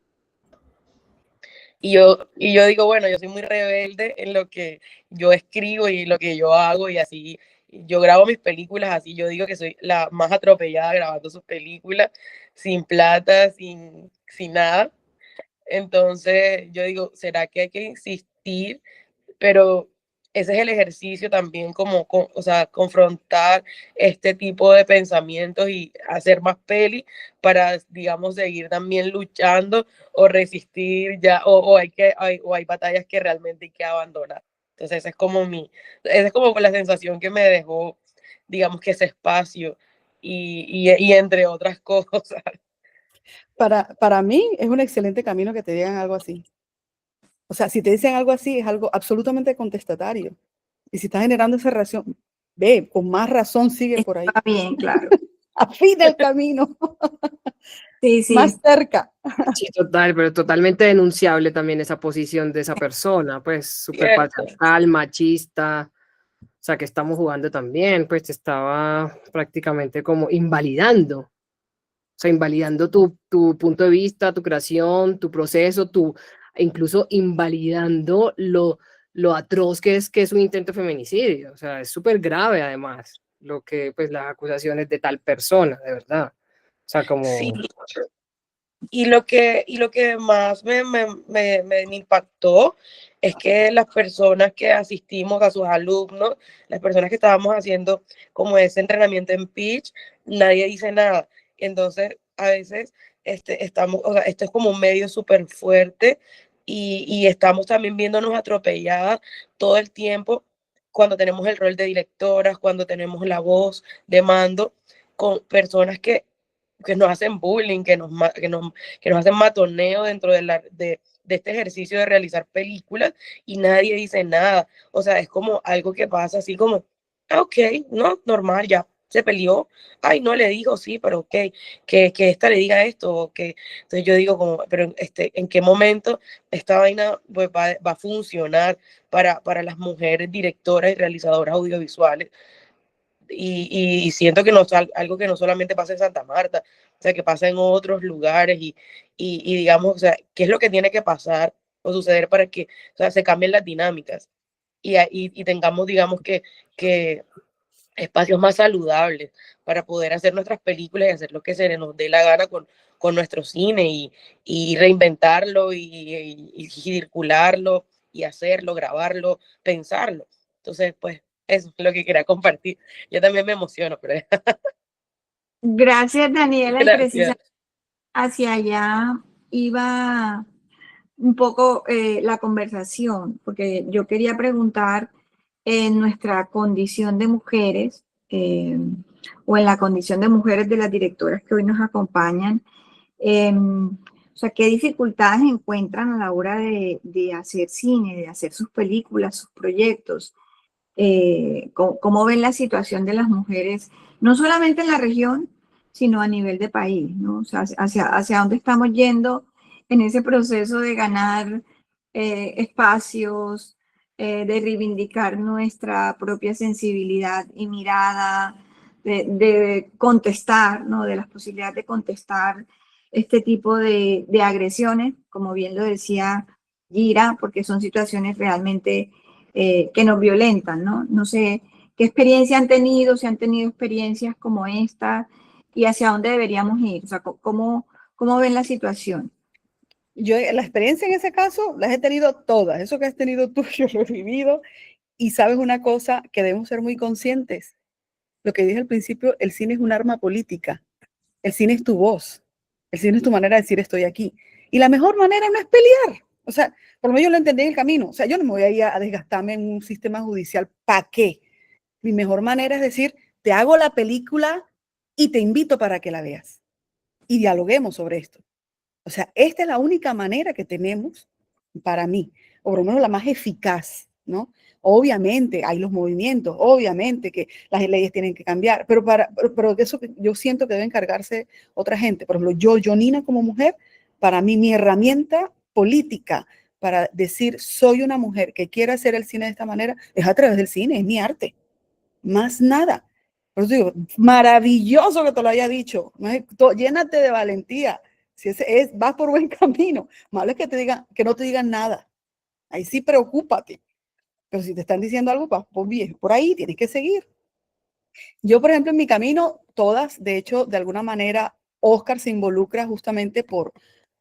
S7: Y yo digo, bueno, yo soy muy rebelde en lo que yo escribo y lo que yo hago y así, yo grabo mis películas así, yo digo que soy la más atropellada grabando sus películas, sin plata, sin nada. Entonces yo digo, ¿será que hay que insistir? Pero ese es el ejercicio también o sea, confrontar este tipo de pensamientos y hacer más peli para, digamos, seguir también luchando o resistir ya, o hay batallas que realmente hay que abandonar. Entonces esa es como la sensación que me dejó, digamos, que ese espacio y entre otras cosas.
S3: Para mí es un excelente camino que te digan algo así. O sea, si te dicen algo así, es algo absolutamente contestatario. Y si está generando esa reacción, ve, con más razón sigue por ahí.
S2: Está bien, claro.
S3: Afina el camino.
S2: Sí, sí.
S3: Más cerca.
S4: Sí, total, pero totalmente denunciable también esa posición de esa persona, pues súper
S7: Cierto.
S4: patriarcal, machista, o sea, que estamos jugando también, pues te estaba prácticamente como invalidando, o sea, invalidando tu punto de vista, tu creación, tu proceso, incluso invalidando lo atroz que es un intento de feminicidio, o sea, es súper grave además, lo que, pues las acusaciones de tal persona, de verdad, o sea,
S7: Sí,
S4: como...
S7: y lo que más me impactó es que las personas que asistimos a sus alumnos, las personas que estábamos haciendo como ese entrenamiento en pitch, nadie dice nada. Entonces, a veces o sea, esto es como un medio súper fuerte y estamos también viéndonos atropelladas todo el tiempo cuando tenemos el rol de directoras, cuando tenemos la voz de mando con personas que nos hacen bullying, que nos hacen matoneo dentro de este ejercicio de realizar películas y nadie dice nada. O sea, es como algo que pasa así como, ok, no, normal, ya se peleó, ay, no le dijo, sí, pero ok, que esta le diga esto, o que, entonces yo digo como, pero ¿en qué momento esta vaina pues, va a funcionar para las mujeres directoras y realizadoras audiovisuales? Y siento que no es algo que no solamente pasa en Santa Marta, o sea, que pasa en otros lugares y digamos, o sea, ¿qué es lo que tiene que pasar o suceder para que, o sea, se cambien las dinámicas y tengamos, digamos, que espacios más saludables para poder hacer nuestras películas y hacer lo que se nos dé la gana con nuestro cine y reinventarlo y circularlo y hacerlo, grabarlo, pensarlo? Entonces, pues, eso es lo que quería compartir. Yo también me emociono, pero
S2: Gracias, Daniela. Y
S7: gracias.
S2: precisamente hacia allá iba un poco la conversación, porque yo quería preguntar en nuestra condición de mujeres o en la condición de mujeres de las directoras que hoy nos acompañan, o sea, ¿qué dificultades encuentran a la hora de hacer cine, de hacer sus películas, sus proyectos? ¿Cómo ven la situación de las mujeres, no solamente en la región, sino a nivel de país, ¿no? O sea, hacia dónde estamos yendo en ese proceso de ganar espacios, de reivindicar nuestra propia sensibilidad y mirada, de contestar, ¿no? De las posibilidades de contestar este tipo de agresiones, como bien lo decía Gira, porque son situaciones realmente que nos violentan, ¿no? No sé qué experiencia han tenido, si han tenido experiencias como esta y hacia dónde deberíamos ir, o sea, cómo ven la situación.
S3: Yo la experiencia en ese caso las he tenido todas. Eso que has tenido tú, yo lo he vivido. Y sabes una cosa que debemos ser muy conscientes. Lo que dije al principio, el cine es un arma política. El cine es tu voz. El cine es tu manera de decir estoy aquí. Y la mejor manera no es pelear. O sea, por lo menos yo lo entendí en el camino. O sea, yo no me voy a ir a desgastarme en un sistema judicial. ¿Para qué? Mi mejor manera es decir, te hago la película y te invito para que la veas. Y dialoguemos sobre esto. O sea, esta es la única manera que tenemos para mí, o por lo menos la más eficaz, ¿no? Obviamente hay los movimientos, obviamente que las leyes tienen que cambiar, pero de eso yo siento que debe encargarse otra gente. Por ejemplo, yo, Nina, como mujer, para mí mi herramienta política para decir soy una mujer que quiere hacer el cine de esta manera es a través del cine, es mi arte, más nada. Por eso digo, maravilloso que te lo haya dicho, llénate de valentía. Si vas por buen camino, malo es que que no te digan nada. Ahí sí preocúpate. Pero si te están diciendo algo, vas por ahí, tienes que seguir. Yo, por ejemplo, en mi camino, todas, de hecho, de alguna manera, Oscar se involucra justamente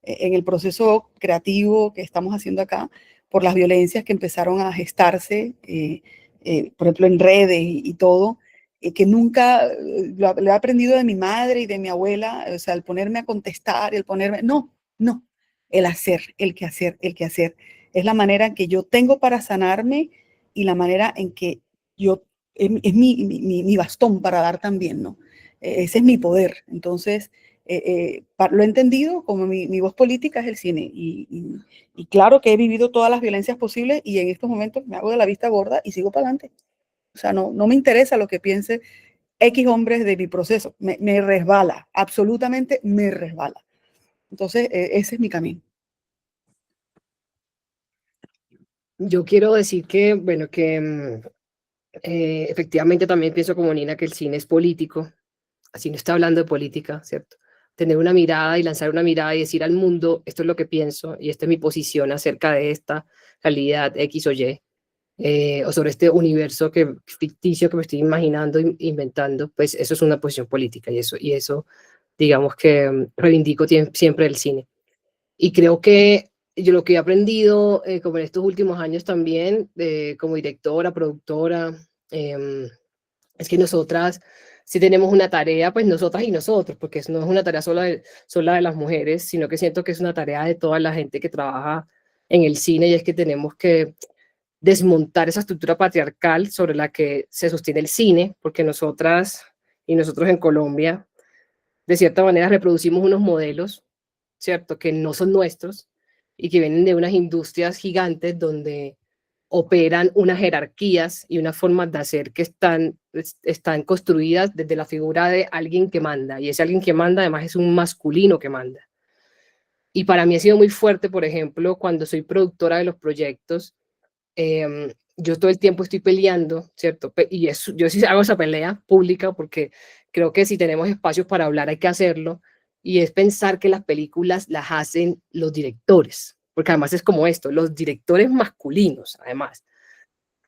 S3: en el proceso creativo que estamos haciendo acá, por las violencias que empezaron a gestarse, por ejemplo, en redes y todo, que nunca lo he aprendido de mi madre y de mi abuela, o sea, el ponerme a contestar, no, el hacer, el quehacer. Es la manera en que yo tengo para sanarme y la manera en que es mi bastón para dar también, ¿no? Ese es mi poder. Entonces, lo he entendido como mi voz política es el cine. Y claro que he vivido todas las violencias posibles y en estos momentos me hago de la vista gorda y sigo para adelante. O sea, no me interesa lo que piense X hombres de mi proceso. Me resbala, absolutamente me resbala. Entonces, ese es mi camino.
S4: Yo quiero decir que, bueno, que efectivamente también pienso como Nina que el cine es político, así no está hablando de política, ¿cierto? Tener una mirada y lanzar una mirada y decir al mundo, esto es lo que pienso y esta es mi posición acerca de esta realidad X o Y, o sobre este universo ficticio que me estoy imaginando, inventando, pues eso es una posición política y eso digamos que reivindico siempre el cine. Y creo que yo lo que he aprendido como en estos últimos años también, como directora, productora, es que nosotras sí tenemos una tarea, pues nosotras y nosotros, porque no es una tarea sola de las mujeres, sino que siento que es una tarea de toda la gente que trabaja en el cine y es que tenemos que desmontar esa estructura patriarcal sobre la que se sostiene el cine, porque nosotras y nosotros en Colombia, de cierta manera, reproducimos unos modelos, ¿cierto?, que no son nuestros y que vienen de unas industrias gigantes donde operan unas jerarquías y unas formas de hacer que están construidas desde la figura de alguien que manda, y ese alguien que manda además es un masculino que manda. Y para mí ha sido muy fuerte, por ejemplo, cuando soy productora de los proyectos, yo todo el tiempo estoy peleando, ¿cierto? Y yo sí hago esa pelea pública porque creo que si tenemos espacios para hablar hay que hacerlo, y es pensar que las películas las hacen los directores, porque además es como esto, los directores masculinos, además.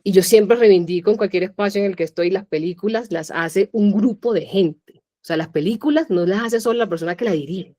S4: Y yo siempre reivindico en cualquier espacio en el que estoy, las películas las hace un grupo de gente. O sea, las películas no las hace solo la persona que la dirige.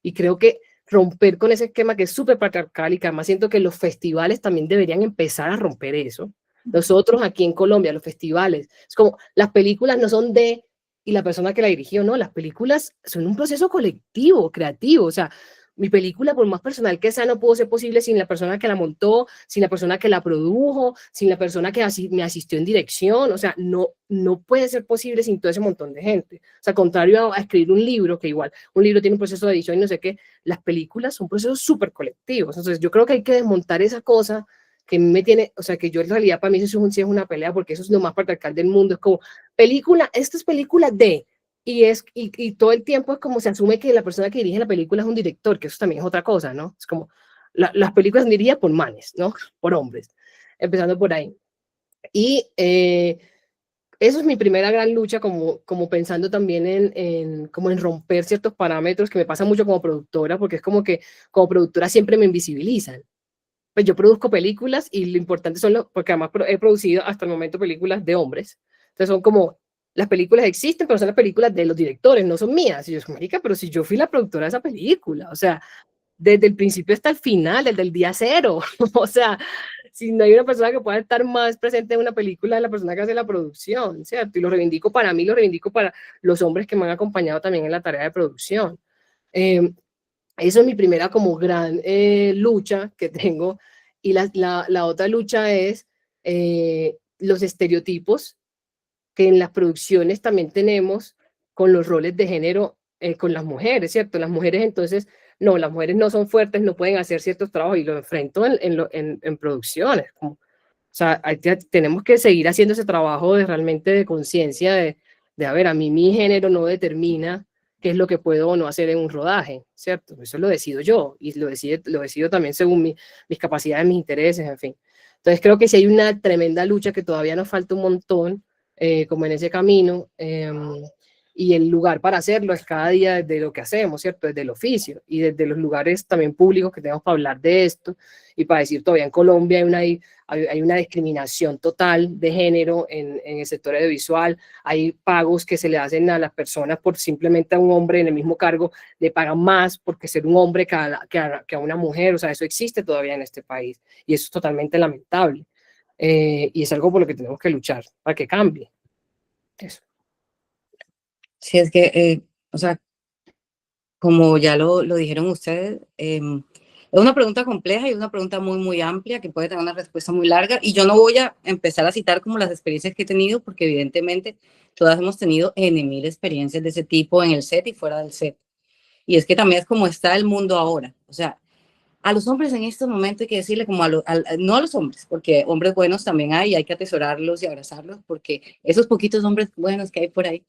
S4: Y creo que romper con ese esquema que es súper patriarcal y que además siento que los festivales también deberían empezar a romper eso. Nosotros aquí en Colombia, los festivales, es como las películas no son de y la persona que la dirigió, no, las películas son un proceso colectivo, creativo, o sea, mi película, por más personal que sea, no pudo ser posible sin la persona que la montó, sin la persona que la produjo, sin la persona que me asistió en dirección, o sea, no puede ser posible sin todo ese montón de gente. O sea, contrario a escribir un libro, que igual, un libro tiene un proceso de edición y no sé qué, las películas son procesos súper colectivos. Entonces, yo creo que hay que desmontar esa cosa que me tiene, o sea, que yo en realidad para mí eso sí es una pelea, porque eso es lo más patriarcal del mundo, es como, película, esta es película de... Y todo el tiempo es como se asume que la persona que dirige la película es un director, que eso también es otra cosa, ¿no? Es como, las películas dirigidas por manes, ¿no? Por hombres, empezando por ahí. Y eso es mi primera gran lucha, como pensando también como en romper ciertos parámetros, que me pasa mucho como productora, porque es como que como productora siempre me invisibilizan. Pues yo produzco películas y lo importante son porque además he producido hasta el momento películas de hombres. Entonces son como, las películas existen, pero son las películas de los directores, no son mías. Y yo soy marica, pero si yo fui la productora de esa película, o sea, desde el principio hasta el final, desde el día cero. O sea, si no hay una persona que pueda estar más presente en una película, es la persona que hace la producción, ¿cierto? Y lo reivindico para mí, lo reivindico para los hombres que me han acompañado también en la tarea de producción. Eso es mi primera como gran lucha que tengo. Y la otra lucha es los estereotipos que en las producciones también tenemos con los roles de género con las mujeres, ¿cierto? Las mujeres entonces, no, las mujeres no son fuertes, no pueden hacer ciertos trabajos y lo enfrento en producciones. Como, o sea, tenemos que seguir haciendo ese trabajo de realmente de conciencia de, a ver, a mí mi género no determina qué es lo que puedo o no hacer en un rodaje, ¿cierto? Eso lo decido yo y lo decido también según mis capacidades, mis intereses, en fin. Entonces creo que si hay una tremenda lucha que todavía nos falta un montón, como en ese camino, y el lugar para hacerlo es cada día desde lo que hacemos, ¿cierto? Desde el oficio y desde los lugares también públicos que tenemos para hablar de esto y para decir todavía en Colombia hay una discriminación total de género en el sector audiovisual, hay pagos que se le hacen a las personas por simplemente a un hombre en el mismo cargo, le pagan más porque ser un hombre que a una mujer, o sea, eso existe todavía en este país y eso es totalmente lamentable. Y es algo por lo que tenemos que luchar para que cambie. Eso.
S5: Sí, es que, o sea, como ya lo dijeron ustedes, es una pregunta compleja y una pregunta muy, muy amplia que puede tener una respuesta muy larga. Y yo no voy a empezar a citar como las experiencias que he tenido, porque evidentemente todas hemos tenido N mil experiencias de ese tipo en el set y fuera del set. Y es que también es como está el mundo ahora. O sea, a los hombres en este momento hay que decirle como no a los hombres, porque hombres buenos también hay que atesorarlos y abrazarlos, porque esos poquitos hombres buenos que hay por ahí,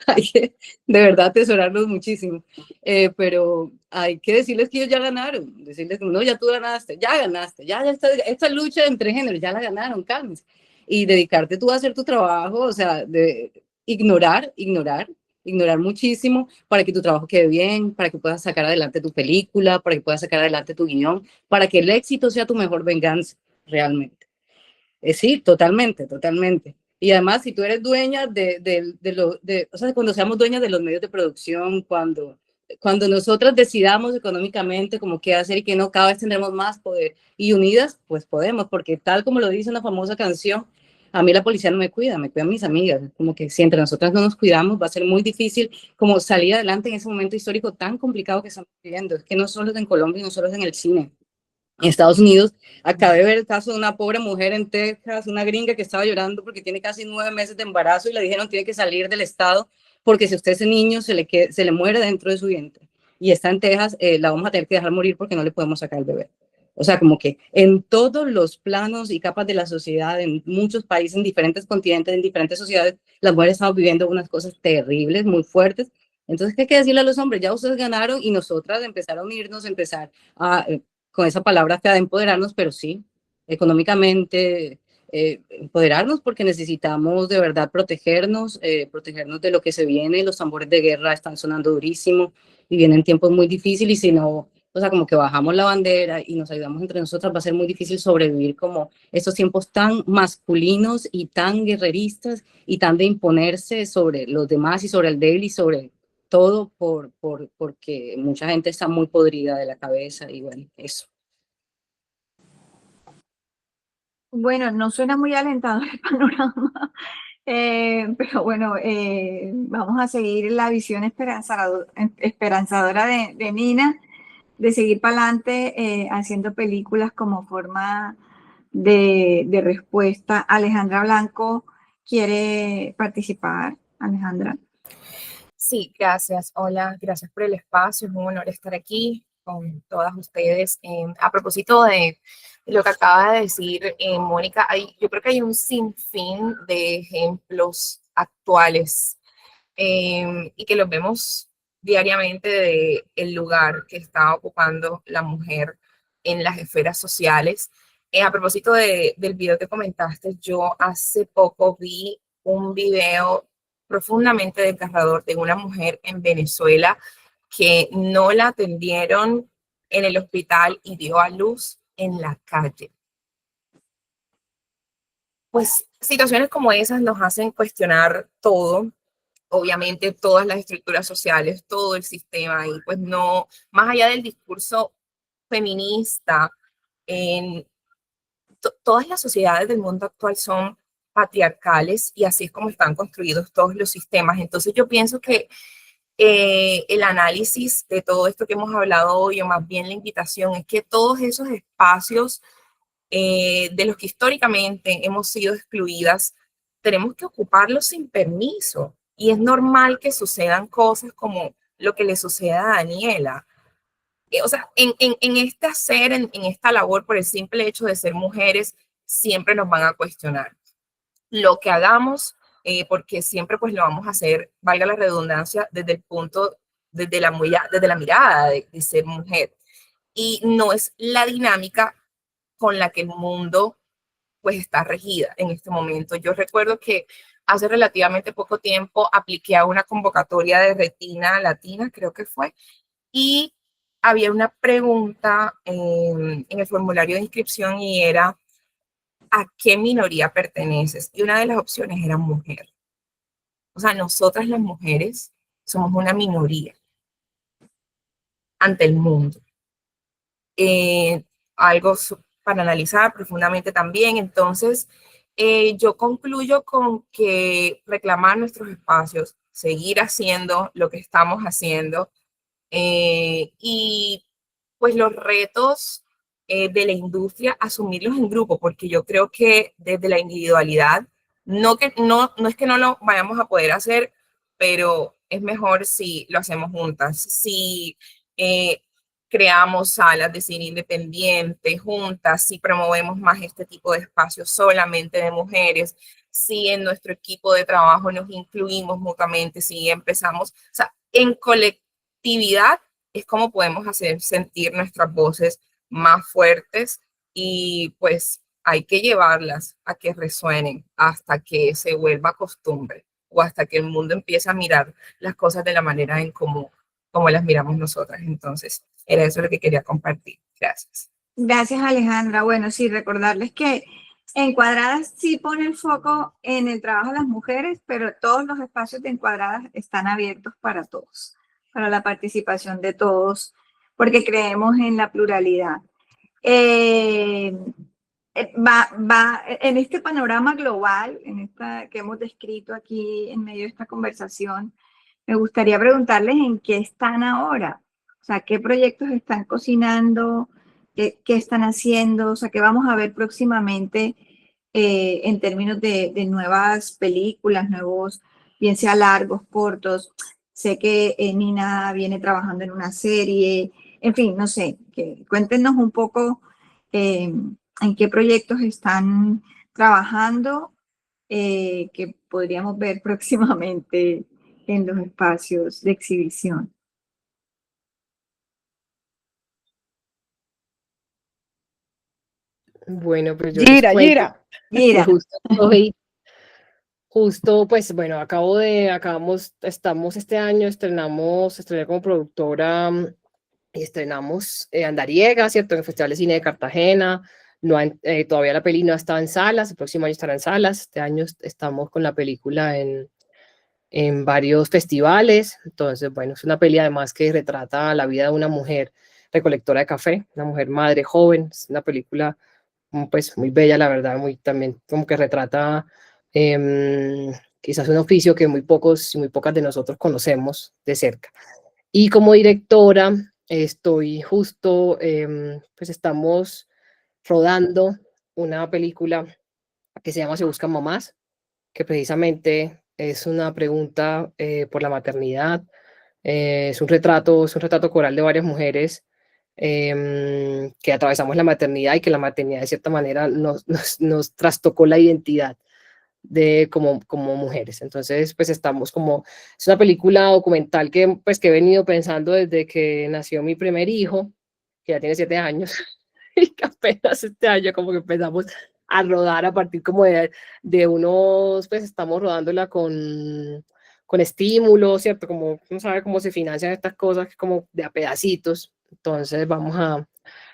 S5: hay que de verdad atesorarlos muchísimo. Pero hay que decirles que ellos ya ganaron, decirles que no, ya tú ganaste, ya esta lucha entre géneros, ya la ganaron, cálmense. Y dedicarte tú a hacer tu trabajo, o sea, de ignorar muchísimo para que tu trabajo quede bien, para que puedas sacar adelante tu película, para que puedas sacar adelante tu guión, para que el éxito sea tu mejor venganza, realmente. Sí, totalmente, totalmente. Y además, si tú eres dueña o sea, cuando seamos dueñas de los medios de producción, cuando nosotras decidamos económicamente como qué hacer y qué no, cada vez tendremos más poder. Y unidas, pues podemos, porque tal como lo dice una famosa canción, a mí la policía no me cuida, me cuidan mis amigas. Como que si entre nosotras no nos cuidamos, va a ser muy difícil como salir adelante en ese momento histórico tan complicado que estamos viviendo. Es que no solo es en Colombia, no solo es en el cine. En Estados Unidos, acabé de ver el caso de una pobre mujer en Texas, una gringa que estaba llorando porque tiene casi 9 meses de embarazo y le dijeron tiene que salir del estado porque si usted ese niño se le muere dentro de su vientre y está en Texas, la vamos a tener que dejar morir porque no le podemos sacar el bebé. O sea, como que en todos los planos y capas de la sociedad, en muchos países, en diferentes continentes, en diferentes sociedades, las mujeres estamos viviendo unas cosas terribles, muy fuertes. Entonces, ¿qué hay que decirle a los hombres? Ya ustedes ganaron y nosotras empezar a unirnos, empezar a con esa palabra fea de empoderarnos, pero sí, económicamente, empoderarnos porque necesitamos de verdad protegernos de lo que se viene. Los tambores de guerra están sonando durísimo y vienen tiempos muy difíciles y si no, o sea, como que bajamos la bandera y nos ayudamos entre nosotras, va a ser muy difícil sobrevivir como estos tiempos tan masculinos y tan guerreristas y tan de imponerse sobre los demás y sobre el débil y sobre todo porque mucha gente está muy podrida de la cabeza y bueno, eso.
S2: Bueno, no suena muy alentador el panorama, pero bueno, vamos a seguir la visión esperanzadora de Nina, de seguir para adelante haciendo películas como forma de respuesta. Alejandra Blanco quiere participar. Alejandra.
S8: Sí, gracias. Hola, gracias por el espacio. Es un honor estar aquí con todas ustedes. A propósito de lo que acaba de decir Mónica, yo creo que hay un sinfín de ejemplos actuales y que los vemos diariamente de el lugar que está ocupando la mujer en las esferas sociales. A propósito del video que comentaste, yo hace poco vi un video profundamente desgarrador de una mujer en Venezuela que no la atendieron en el hospital y dio a luz en la calle. Pues situaciones como esas nos hacen cuestionar todo, obviamente todas las estructuras sociales, todo el sistema y pues no, más allá del discurso feminista, en todas las sociedades del mundo actual son patriarcales y así es como están construidos todos los sistemas. Entonces yo pienso que el análisis de todo esto que hemos hablado hoy, o más bien la invitación, es que todos esos espacios de los que históricamente hemos sido excluidas, tenemos que ocuparlos sin permiso. Y es normal que sucedan cosas como lo que le sucede a Daniela. O sea, en este hacer, en esta labor, por el simple hecho de ser mujeres, siempre nos van a cuestionar lo que hagamos, porque siempre pues lo vamos a hacer, valga la redundancia, desde el punto, desde la mirada de ser mujer. Y no es la dinámica con la que el mundo pues está regida en este momento. Yo recuerdo que hace relativamente poco tiempo apliqué a una convocatoria de Retina Latina, creo que fue, y había una pregunta en el formulario de inscripción y era, ¿a qué minoría perteneces? Y una de las opciones era mujer. O sea, nosotras las mujeres somos una minoría ante el mundo. Algo para analizar profundamente también. Entonces, yo concluyo con que reclamar nuestros espacios, seguir haciendo lo que estamos haciendo y pues los retos de la industria, asumirlos en grupo, porque yo creo que desde la individualidad, no es que no lo vayamos a poder hacer, pero es mejor si lo hacemos juntas, si creamos salas de cine independiente juntas, si promovemos más este tipo de espacios solamente de mujeres, si en nuestro equipo de trabajo nos incluimos mutuamente, si empezamos, o sea, en colectividad es como podemos hacer sentir nuestras voces más fuertes y pues hay que llevarlas a que resuenen hasta que se vuelva costumbre o hasta que el mundo empiece a mirar las cosas de la manera en como las miramos nosotras. Entonces, era eso lo que quería compartir. Gracias.
S2: Gracias, Alejandra. Bueno, sí, recordarles que Encuadradas sí pone el foco en el trabajo de las mujeres, pero todos los espacios de Encuadradas están abiertos para todos, para la participación de todos, porque creemos en la pluralidad. En este panorama global, en esta que hemos descrito aquí en medio de esta conversación, me gustaría preguntarles en qué están ahora, o sea, qué proyectos están cocinando, qué están haciendo, o sea, qué vamos a ver próximamente en términos de nuevas películas, nuevos, bien sea largos, cortos. Sé que Nina viene trabajando en una serie, en fin, no sé, cuéntenos un poco en qué proyectos están trabajando que podríamos ver próximamente en los espacios de exhibición.
S4: Bueno, pues yo les
S3: Gira,
S4: cuento
S3: gira.
S4: que
S2: Mira,
S4: justo, pues bueno, estamos este año, estrené como productora y estrenamos Andariega, ¿cierto? En el Festival de Cine de Cartagena. No todavía la peli no ha estado en salas, el próximo año estará en salas. Este año estamos con la película en varios festivales. Entonces, bueno, es una peli además que retrata la vida de una mujer recolectora de café, una mujer madre joven. Es una película pues muy bella, la verdad, muy también como que retrata quizás un oficio que muy pocos y muy pocas de nosotros conocemos de cerca. Y como directora estoy justo, pues estamos rodando una película que se llama Se Buscan Mamás, que precisamente es una pregunta por la maternidad. Es un retrato coral de varias mujeres que atravesamos la maternidad y que la maternidad de cierta manera nos trastocó la identidad como mujeres. Entonces, pues estamos es una película documental que he venido pensando desde que nació mi primer hijo, que ya tiene 7 años, y que apenas este año como que empezamos a rodar a partir como de unos, pues estamos rodándola con estímulos, ¿cierto? Como no sabe cómo se financian estas cosas, como de a pedacitos. Entonces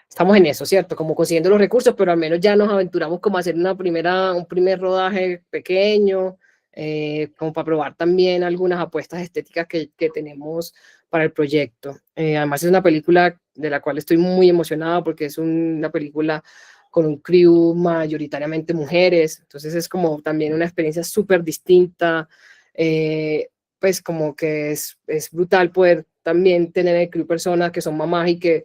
S4: estamos en eso, ¿cierto? Como consiguiendo los recursos, pero al menos ya nos aventuramos como a hacer un primer rodaje pequeño, como para probar también algunas apuestas estéticas que tenemos para el proyecto. Además es una película de la cual estoy muy emocionada porque es una película con un crew mayoritariamente mujeres, entonces es como también una experiencia súper distinta. pues como que es brutal poder también tener en el crew personas que son mamás y que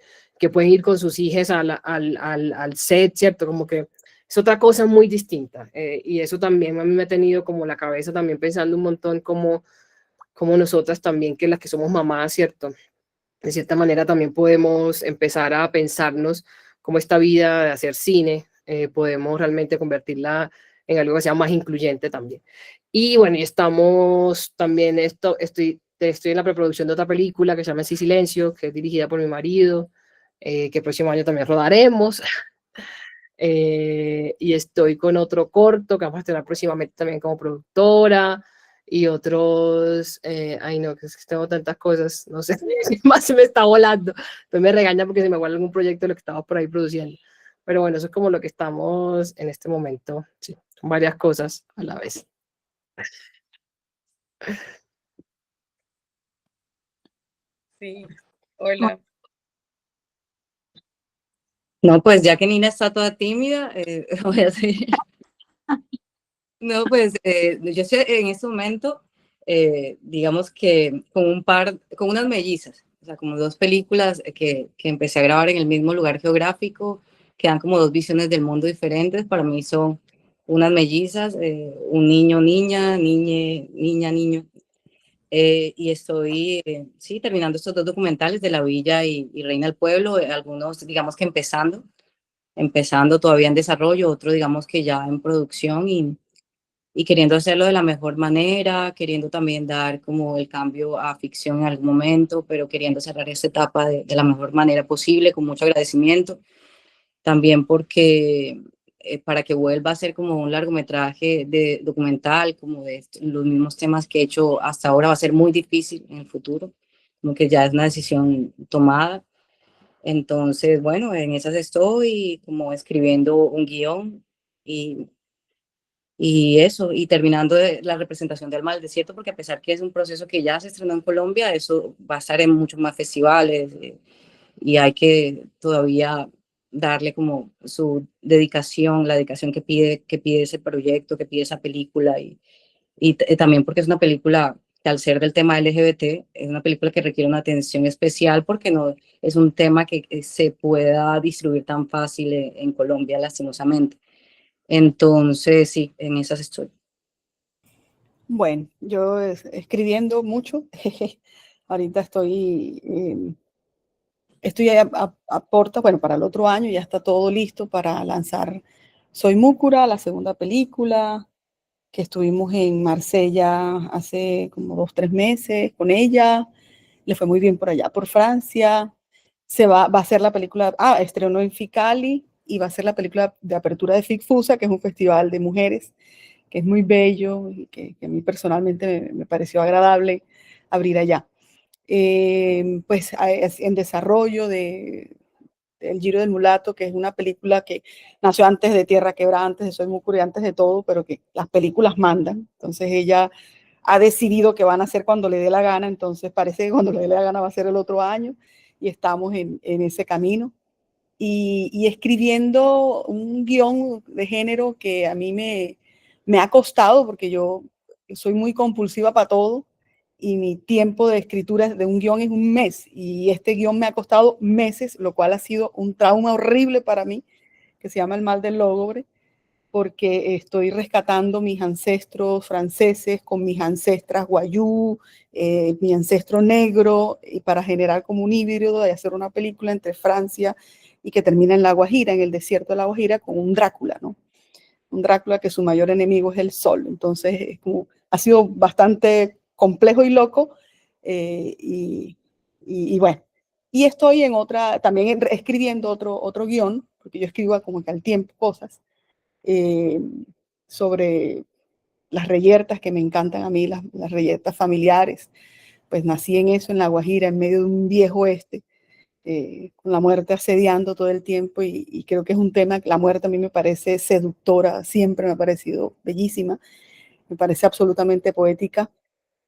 S4: pueden ir con sus hijas al set, ¿cierto? Como que es otra cosa muy distinta. Y eso también a mí me ha tenido como la cabeza también pensando un montón como nosotras también, que las que somos mamás, ¿cierto? De cierta manera también podemos empezar a pensarnos cómo esta vida de hacer cine podemos realmente convertirla en algo que sea más incluyente también. Y bueno, y estamos también, estoy en la preproducción de otra película que se llama Sí Silencio, que es dirigida por mi marido, que el próximo año también rodaremos. Y estoy con otro corto que vamos a estrenar próximamente también como productora y otros, ay no, que es que tengo tantas cosas, no sé, más se me está volando, entonces me regaña porque se me vuelve algún proyecto de lo que estamos por ahí produciendo, pero bueno, eso es como lo que estamos en este momento, sí, son varias cosas a la vez.
S7: Sí, hola.
S5: No, pues ya que Nina está toda tímida, voy a seguir. No, pues yo estoy en este momento, digamos que con unas mellizas, o sea, como dos películas que empecé a grabar en el mismo lugar geográfico, que dan como dos visiones del mundo diferentes. Para mí son unas mellizas, un niño, niña, niña, niño. Y estoy, sí, terminando estos dos documentales de La Villa y Reina del Pueblo, algunos, digamos que empezando todavía en desarrollo, otros, digamos que ya en producción y queriendo hacerlo de la mejor manera, queriendo también dar como el cambio a ficción en algún momento, pero queriendo cerrar esta etapa de la mejor manera posible, con mucho agradecimiento, también porque para que vuelva a ser como un largometraje de documental, como de los mismos temas que he hecho hasta ahora, va a ser muy difícil en el futuro, como que ya es una decisión tomada. Entonces, bueno, en esas estoy como escribiendo un guión y eso, y terminando la representación de Alma del Desierto, porque a pesar que es un proceso que ya se estrenó en Colombia, eso va a estar en muchos más festivales y hay que todavía darle como su dedicación, la dedicación que pide ese proyecto, que pide esa película, y también porque es una película que al ser del tema LGBT, es una película que requiere una atención especial porque no es un tema que se pueda distribuir tan fácil en Colombia, lastimosamente. Entonces, sí, en esas estoy.
S3: Bueno, yo escribiendo mucho. Ahorita estoy a porta, bueno, para el otro año ya está todo listo para lanzar Soy Múcura, la segunda película, que estuvimos en Marsella hace como 2, 3 meses con ella. Le fue muy bien por allá, por Francia. Va a ser la película, estrenó en Ficali y va a ser la película de apertura de FICFUSA, que es un festival de mujeres que es muy bello y que a mí personalmente me pareció agradable abrir allá. Pues en desarrollo del Giro del Mulato, que es una película que nació antes de Tierra Quebrada, antes de Soy Múcura, antes de todo, pero que las películas mandan. Entonces ella ha decidido que van a hacer cuando le dé la gana, entonces parece que cuando le dé la gana va a ser el otro año y estamos en ese camino. Y escribiendo un guión de género que a mí me ha costado porque yo soy muy compulsiva para todo y mi tiempo de escritura de un guión es un mes y este guión me ha costado meses, lo cual ha sido un trauma horrible para mí, que se llama El mal del lógobre, porque estoy rescatando mis ancestros franceses con mis ancestras guayú, mi ancestro negro, y para generar como un híbrido de hacer una película entre Francia y que termina en La Guajira, en el desierto de La Guajira, con un Drácula, ¿no? Un Drácula que su mayor enemigo es el sol. Entonces, ha sido bastante complejo y loco. Y bueno, y estoy en también escribiendo otro guión, porque yo escribo como que al tiempo cosas, sobre las reyertas que me encantan a mí, las reyertas familiares. Pues nací en eso, en La Guajira, en medio de un viejo oeste, con la muerte asediando todo el tiempo y creo que es un tema que la muerte a mí me parece seductora, siempre me ha parecido bellísima, me parece absolutamente poética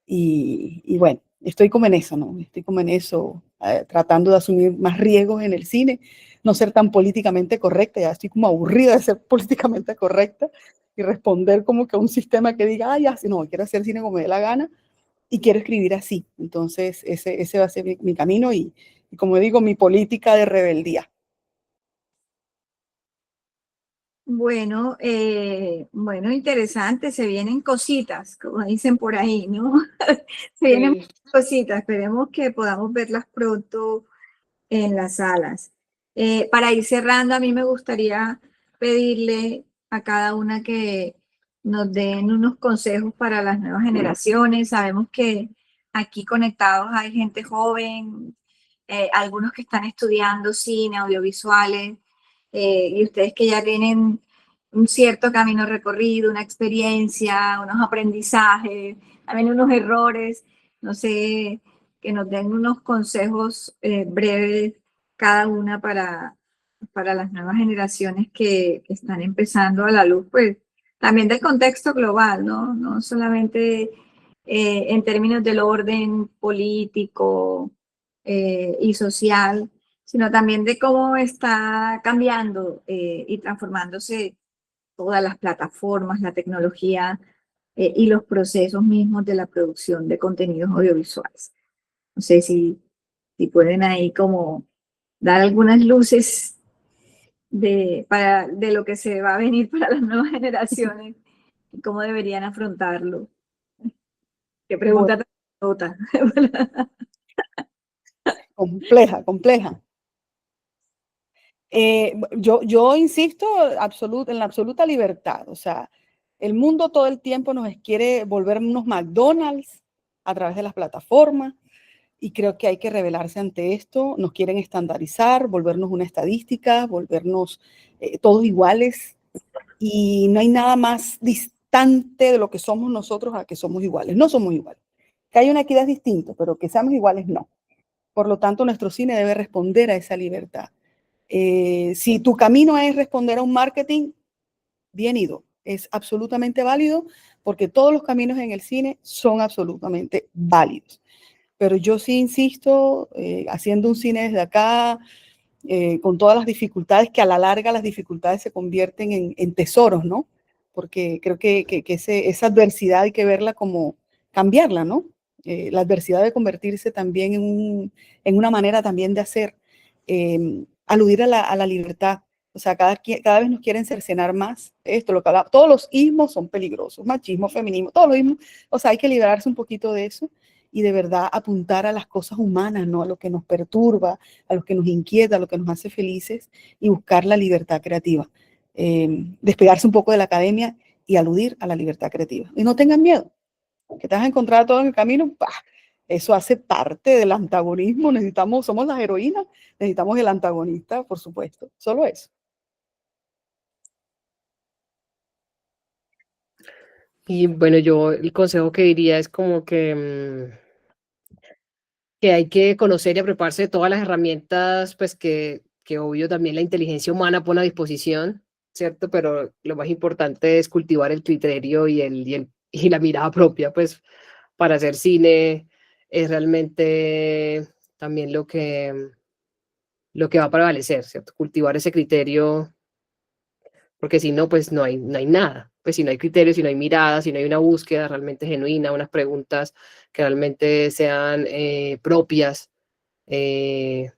S3: y bueno, estoy como en eso, ¿no? Estoy como en eso, tratando de asumir más riesgos en el cine, no ser tan políticamente correcta, ya estoy como aburrida de ser políticamente correcta y responder como que a un sistema que diga, ya, si no, quiero hacer cine como me dé la gana, y quiero escribir así. Entonces, ese va a ser mi camino y, como digo, mi política de rebeldía.
S2: Bueno, bueno, interesante, se vienen cositas, como dicen por ahí, ¿no? Se vienen
S4: Sí.
S2: cositas, esperemos que podamos verlas pronto en las salas. Para ir cerrando, a mí me gustaría pedirle a cada una que nos den unos consejos para las nuevas generaciones. Sabemos que aquí conectados hay gente joven, algunos que están estudiando cine, audiovisuales, y ustedes que ya tienen un cierto camino recorrido, una experiencia, unos aprendizajes, también unos errores, no sé, que nos den unos consejos breves cada una para las nuevas generaciones que están empezando a la luz, pues también del contexto global, ¿no? No solamente en términos del orden político y social, sino también de cómo está cambiando y transformándose todas las plataformas, la tecnología y los procesos mismos de la producción de contenidos audiovisuales. No sé si pueden ahí como dar algunas luces de lo que se va a venir para las nuevas generaciones y cómo deberían afrontarlo. Qué
S3: Bueno,
S2: pregunta tan tota.
S3: compleja, compleja. Yo insisto en la absoluta libertad. O sea, el mundo todo el tiempo nos quiere volver unos McDonald's a través de las plataformas y creo que hay que rebelarse ante esto. Nos quieren estandarizar, volvernos una estadística, volvernos todos iguales y no hay nada más distante de lo que somos nosotros a que somos iguales. No somos iguales. Que hay una equidad distinta, pero que seamos iguales, no. Por lo tanto, nuestro cine debe responder a esa libertad. Si tu camino es responder a un marketing, bien ido, es absolutamente válido porque todos los caminos en el cine son absolutamente válidos. Pero yo sí insisto, haciendo un cine desde acá, con todas las dificultades, que a la larga las dificultades se convierten en tesoros, ¿no? Porque creo que esa adversidad hay que verla como cambiarla, ¿no? La adversidad debe convertirse también en una manera también de hacer, aludir a la libertad. O sea, cada vez nos quieren cercenar más. Esto, lo que hablaba, todos los ismos son peligrosos, machismo, feminismo, todos los ismos. O sea, hay que liberarse un poquito de eso y de verdad apuntar a las cosas humanas, ¿no? A lo que nos perturba, a lo que nos inquieta, a lo que nos hace felices y buscar la libertad creativa. Despegarse un poco de la academia y aludir a la libertad creativa. Y no tengan miedo, que te vas a encontrar todo en el camino. ¡Pah! Eso hace parte del antagonismo. Somos las heroínas, necesitamos el antagonista, por supuesto. Solo eso.
S4: Y bueno, yo el consejo que diría es como que hay que conocer y prepararse de todas las herramientas, pues que obvio también la inteligencia humana pone a disposición, ¿cierto? Pero lo más importante es cultivar el criterio y la mirada propia, pues para hacer cine es realmente también lo que va a prevalecer, ¿cierto? Cultivar ese criterio, porque si no, pues no hay nada. Pues si no hay criterio, si no hay mirada, si no hay una búsqueda realmente genuina, unas preguntas que realmente sean propias, pues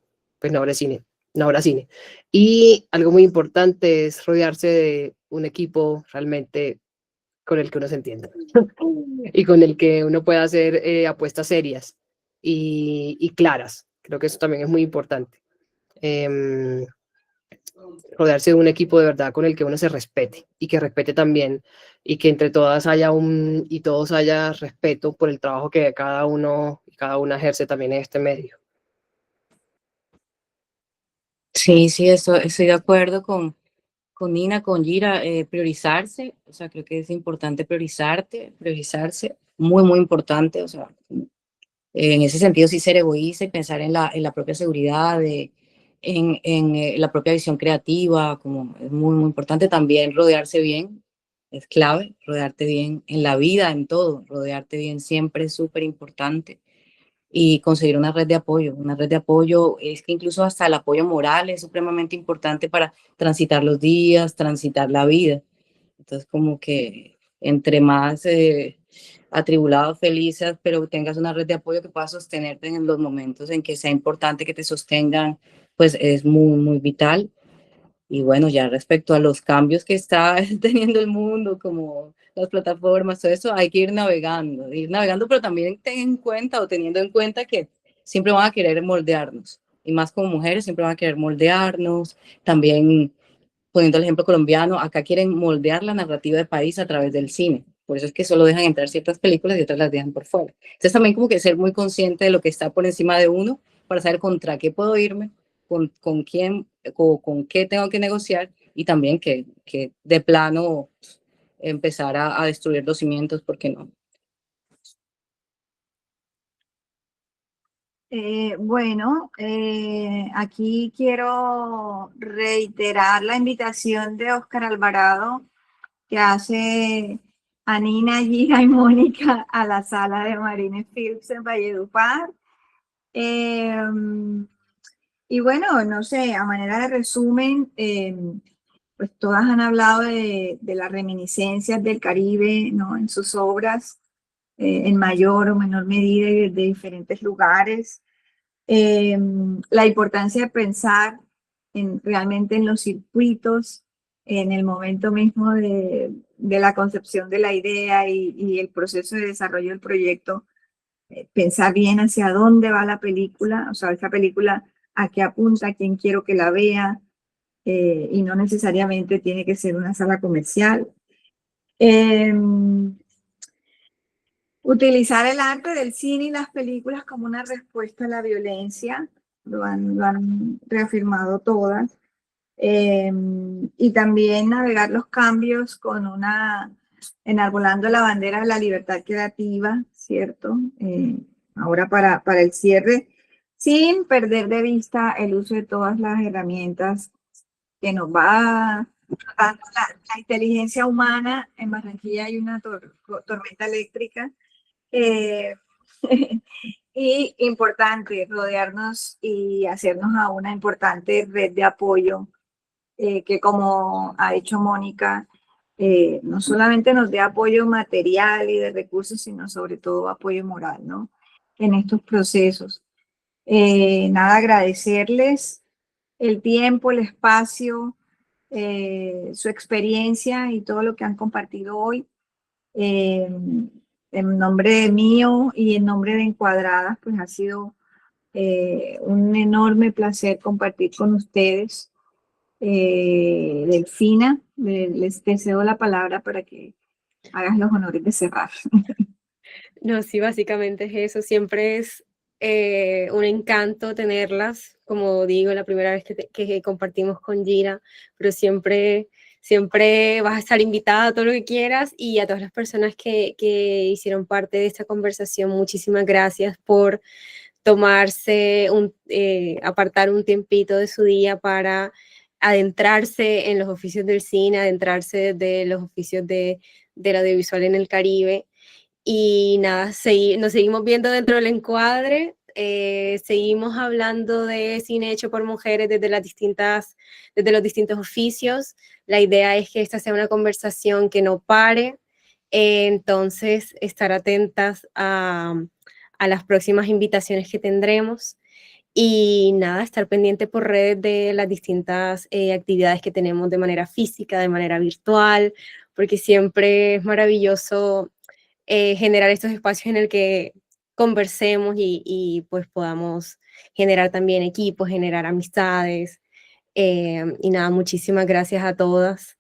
S4: no habrá cine, no habrá cine. Y algo muy importante es rodearse de un equipo realmente con el que uno se entienda y con el que uno pueda hacer apuestas serias y claras. Creo que eso también es muy importante. Rodearse de un equipo de verdad con el que uno se respete y que respete también y que entre todas haya y todos haya respeto por el trabajo que cada uno y cada una ejerce también en este medio.
S5: Sí, sí, eso, estoy de acuerdo con Nina, con Gira, priorizarse, o sea, creo que es importante priorizarse, muy, muy importante, o sea, en ese sentido sí ser egoísta y pensar en la propia seguridad, en la propia visión creativa, como es muy, muy importante también rodearse bien, es clave, rodearte bien en la vida, en todo, rodearte bien siempre es súper importante y conseguir una red de apoyo es que incluso hasta el apoyo moral es supremamente importante para transitar los días, transitar la vida. Entonces como que entre más atribulados, felices, pero tengas una red de apoyo que pueda sostenerte en los momentos en que sea importante que te sostengan, pues es muy, muy vital. Y bueno, ya respecto a los cambios que está teniendo el mundo, como las plataformas, todo eso, hay que ir navegando, pero también ten en cuenta o teniendo en cuenta que siempre van a querer moldearnos. Y más como mujeres, siempre van a querer moldearnos. También, poniendo el ejemplo colombiano, acá quieren moldear la narrativa del país a través del cine. Por eso es que solo dejan entrar ciertas películas y otras las dejan por fuera. Entonces también como que ser muy consciente de lo que está por encima de uno para saber contra qué puedo irme, con quién, con qué tengo que negociar y también que de plano empezar a destruir los cimientos, porque no.
S2: Bueno, aquí quiero reiterar la invitación de Óscar Alvarado que hace a Nina, Gira y Mónica a la sala de Marine Phillips en Valledupar. Y bueno, no sé, a manera de resumen, pues todas han hablado de las reminiscencias del Caribe, ¿no? En sus obras, en mayor o menor medida y desde diferentes lugares. La importancia de pensar realmente en los circuitos, en el momento mismo de la concepción de la idea y el proceso de desarrollo del proyecto, pensar bien hacia dónde va la película, o sea, esa película a qué apunta, a quién quiero que la vea, y no necesariamente tiene que ser una sala comercial. Utilizar el arte del cine y las películas como una respuesta a la violencia, lo han reafirmado todas. Y también navegar los cambios con enarbolando la bandera de la libertad creativa, ¿cierto? Ahora para el cierre, sin perder de vista el uso de todas las herramientas que nos va dando la inteligencia humana. En Barranquilla hay una tormenta eléctrica. Y importante rodearnos y hacernos a una importante red de apoyo, que como ha dicho Mónica, no solamente nos dé apoyo material y de recursos, sino sobre todo apoyo moral, ¿no? En estos procesos. Nada, agradecerles el tiempo, el espacio, su experiencia y todo lo que han compartido hoy. En nombre mío y en nombre de Encuadradas, pues ha sido un enorme placer compartir con ustedes. Delfina, les deseo la palabra para que hagas los honores de cerrar.
S1: No, sí, básicamente es eso. Siempre es un encanto tenerlas. Como digo, la primera vez que compartimos con Gira, pero siempre vas a estar invitada a todo lo que quieras, y a todas las personas que hicieron parte de esta conversación, muchísimas gracias por tomarse, apartar un tiempito de su día para adentrarse en los oficios del cine, adentrarse de los oficios del audiovisual en el Caribe. Y nada, nos seguimos viendo dentro del encuadre, seguimos hablando de cine hecho por mujeres desde los distintos oficios. La idea es que esta sea una conversación que no pare, entonces estar atentas a las próximas invitaciones que tendremos. Y nada, estar pendiente por redes de las distintas actividades que tenemos de manera física, de manera virtual, porque siempre es maravilloso generar estos espacios en el que conversemos y pues podamos generar también equipos, generar amistades. Y nada, muchísimas gracias a todas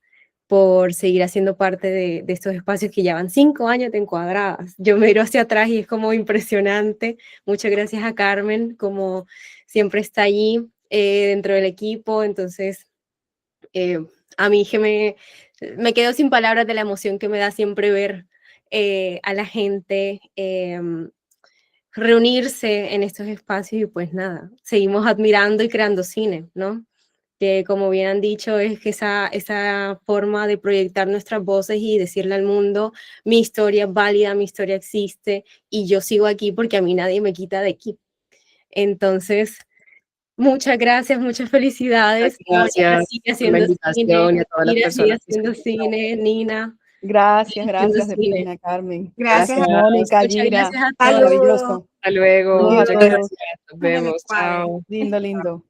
S1: por seguir haciendo parte de estos espacios que llevan 5 años de Encuadradas. Yo me miro hacia atrás y es como impresionante. Muchas gracias a Carmen, como siempre está allí dentro del equipo. Entonces, a mí que me quedo sin palabras de la emoción que me da siempre ver a la gente reunirse en estos espacios. Y pues nada, seguimos admirando y creando cine, ¿no? Que como bien han dicho, es que esa forma de proyectar nuestras voces y decirle al mundo, mi historia es válida, mi historia existe y yo sigo aquí porque a mí nadie me quita de aquí. Entonces, muchas gracias, muchas felicidades.
S4: Gracias
S1: Sigue
S4: por la
S1: haciendo
S4: invitación
S1: cine,
S4: y a todas las
S1: Ira sigue
S4: personas que
S1: haciendo
S4: escucharon.
S1: cine, Nina,
S3: Gracias, gracias,
S1: Sí.
S3: Delfina, Carmen.
S2: Gracias a
S3: Mónica,
S1: Muchas
S3: Gira.
S1: gracias a todos.
S2: Saludos.
S3: Maravilloso.
S4: Hasta luego.
S3: Saludos a
S4: Muchas
S3: todos.
S4: gracias. Nos vemos.
S2: Padre.
S4: Chao.
S3: Lindo, lindo.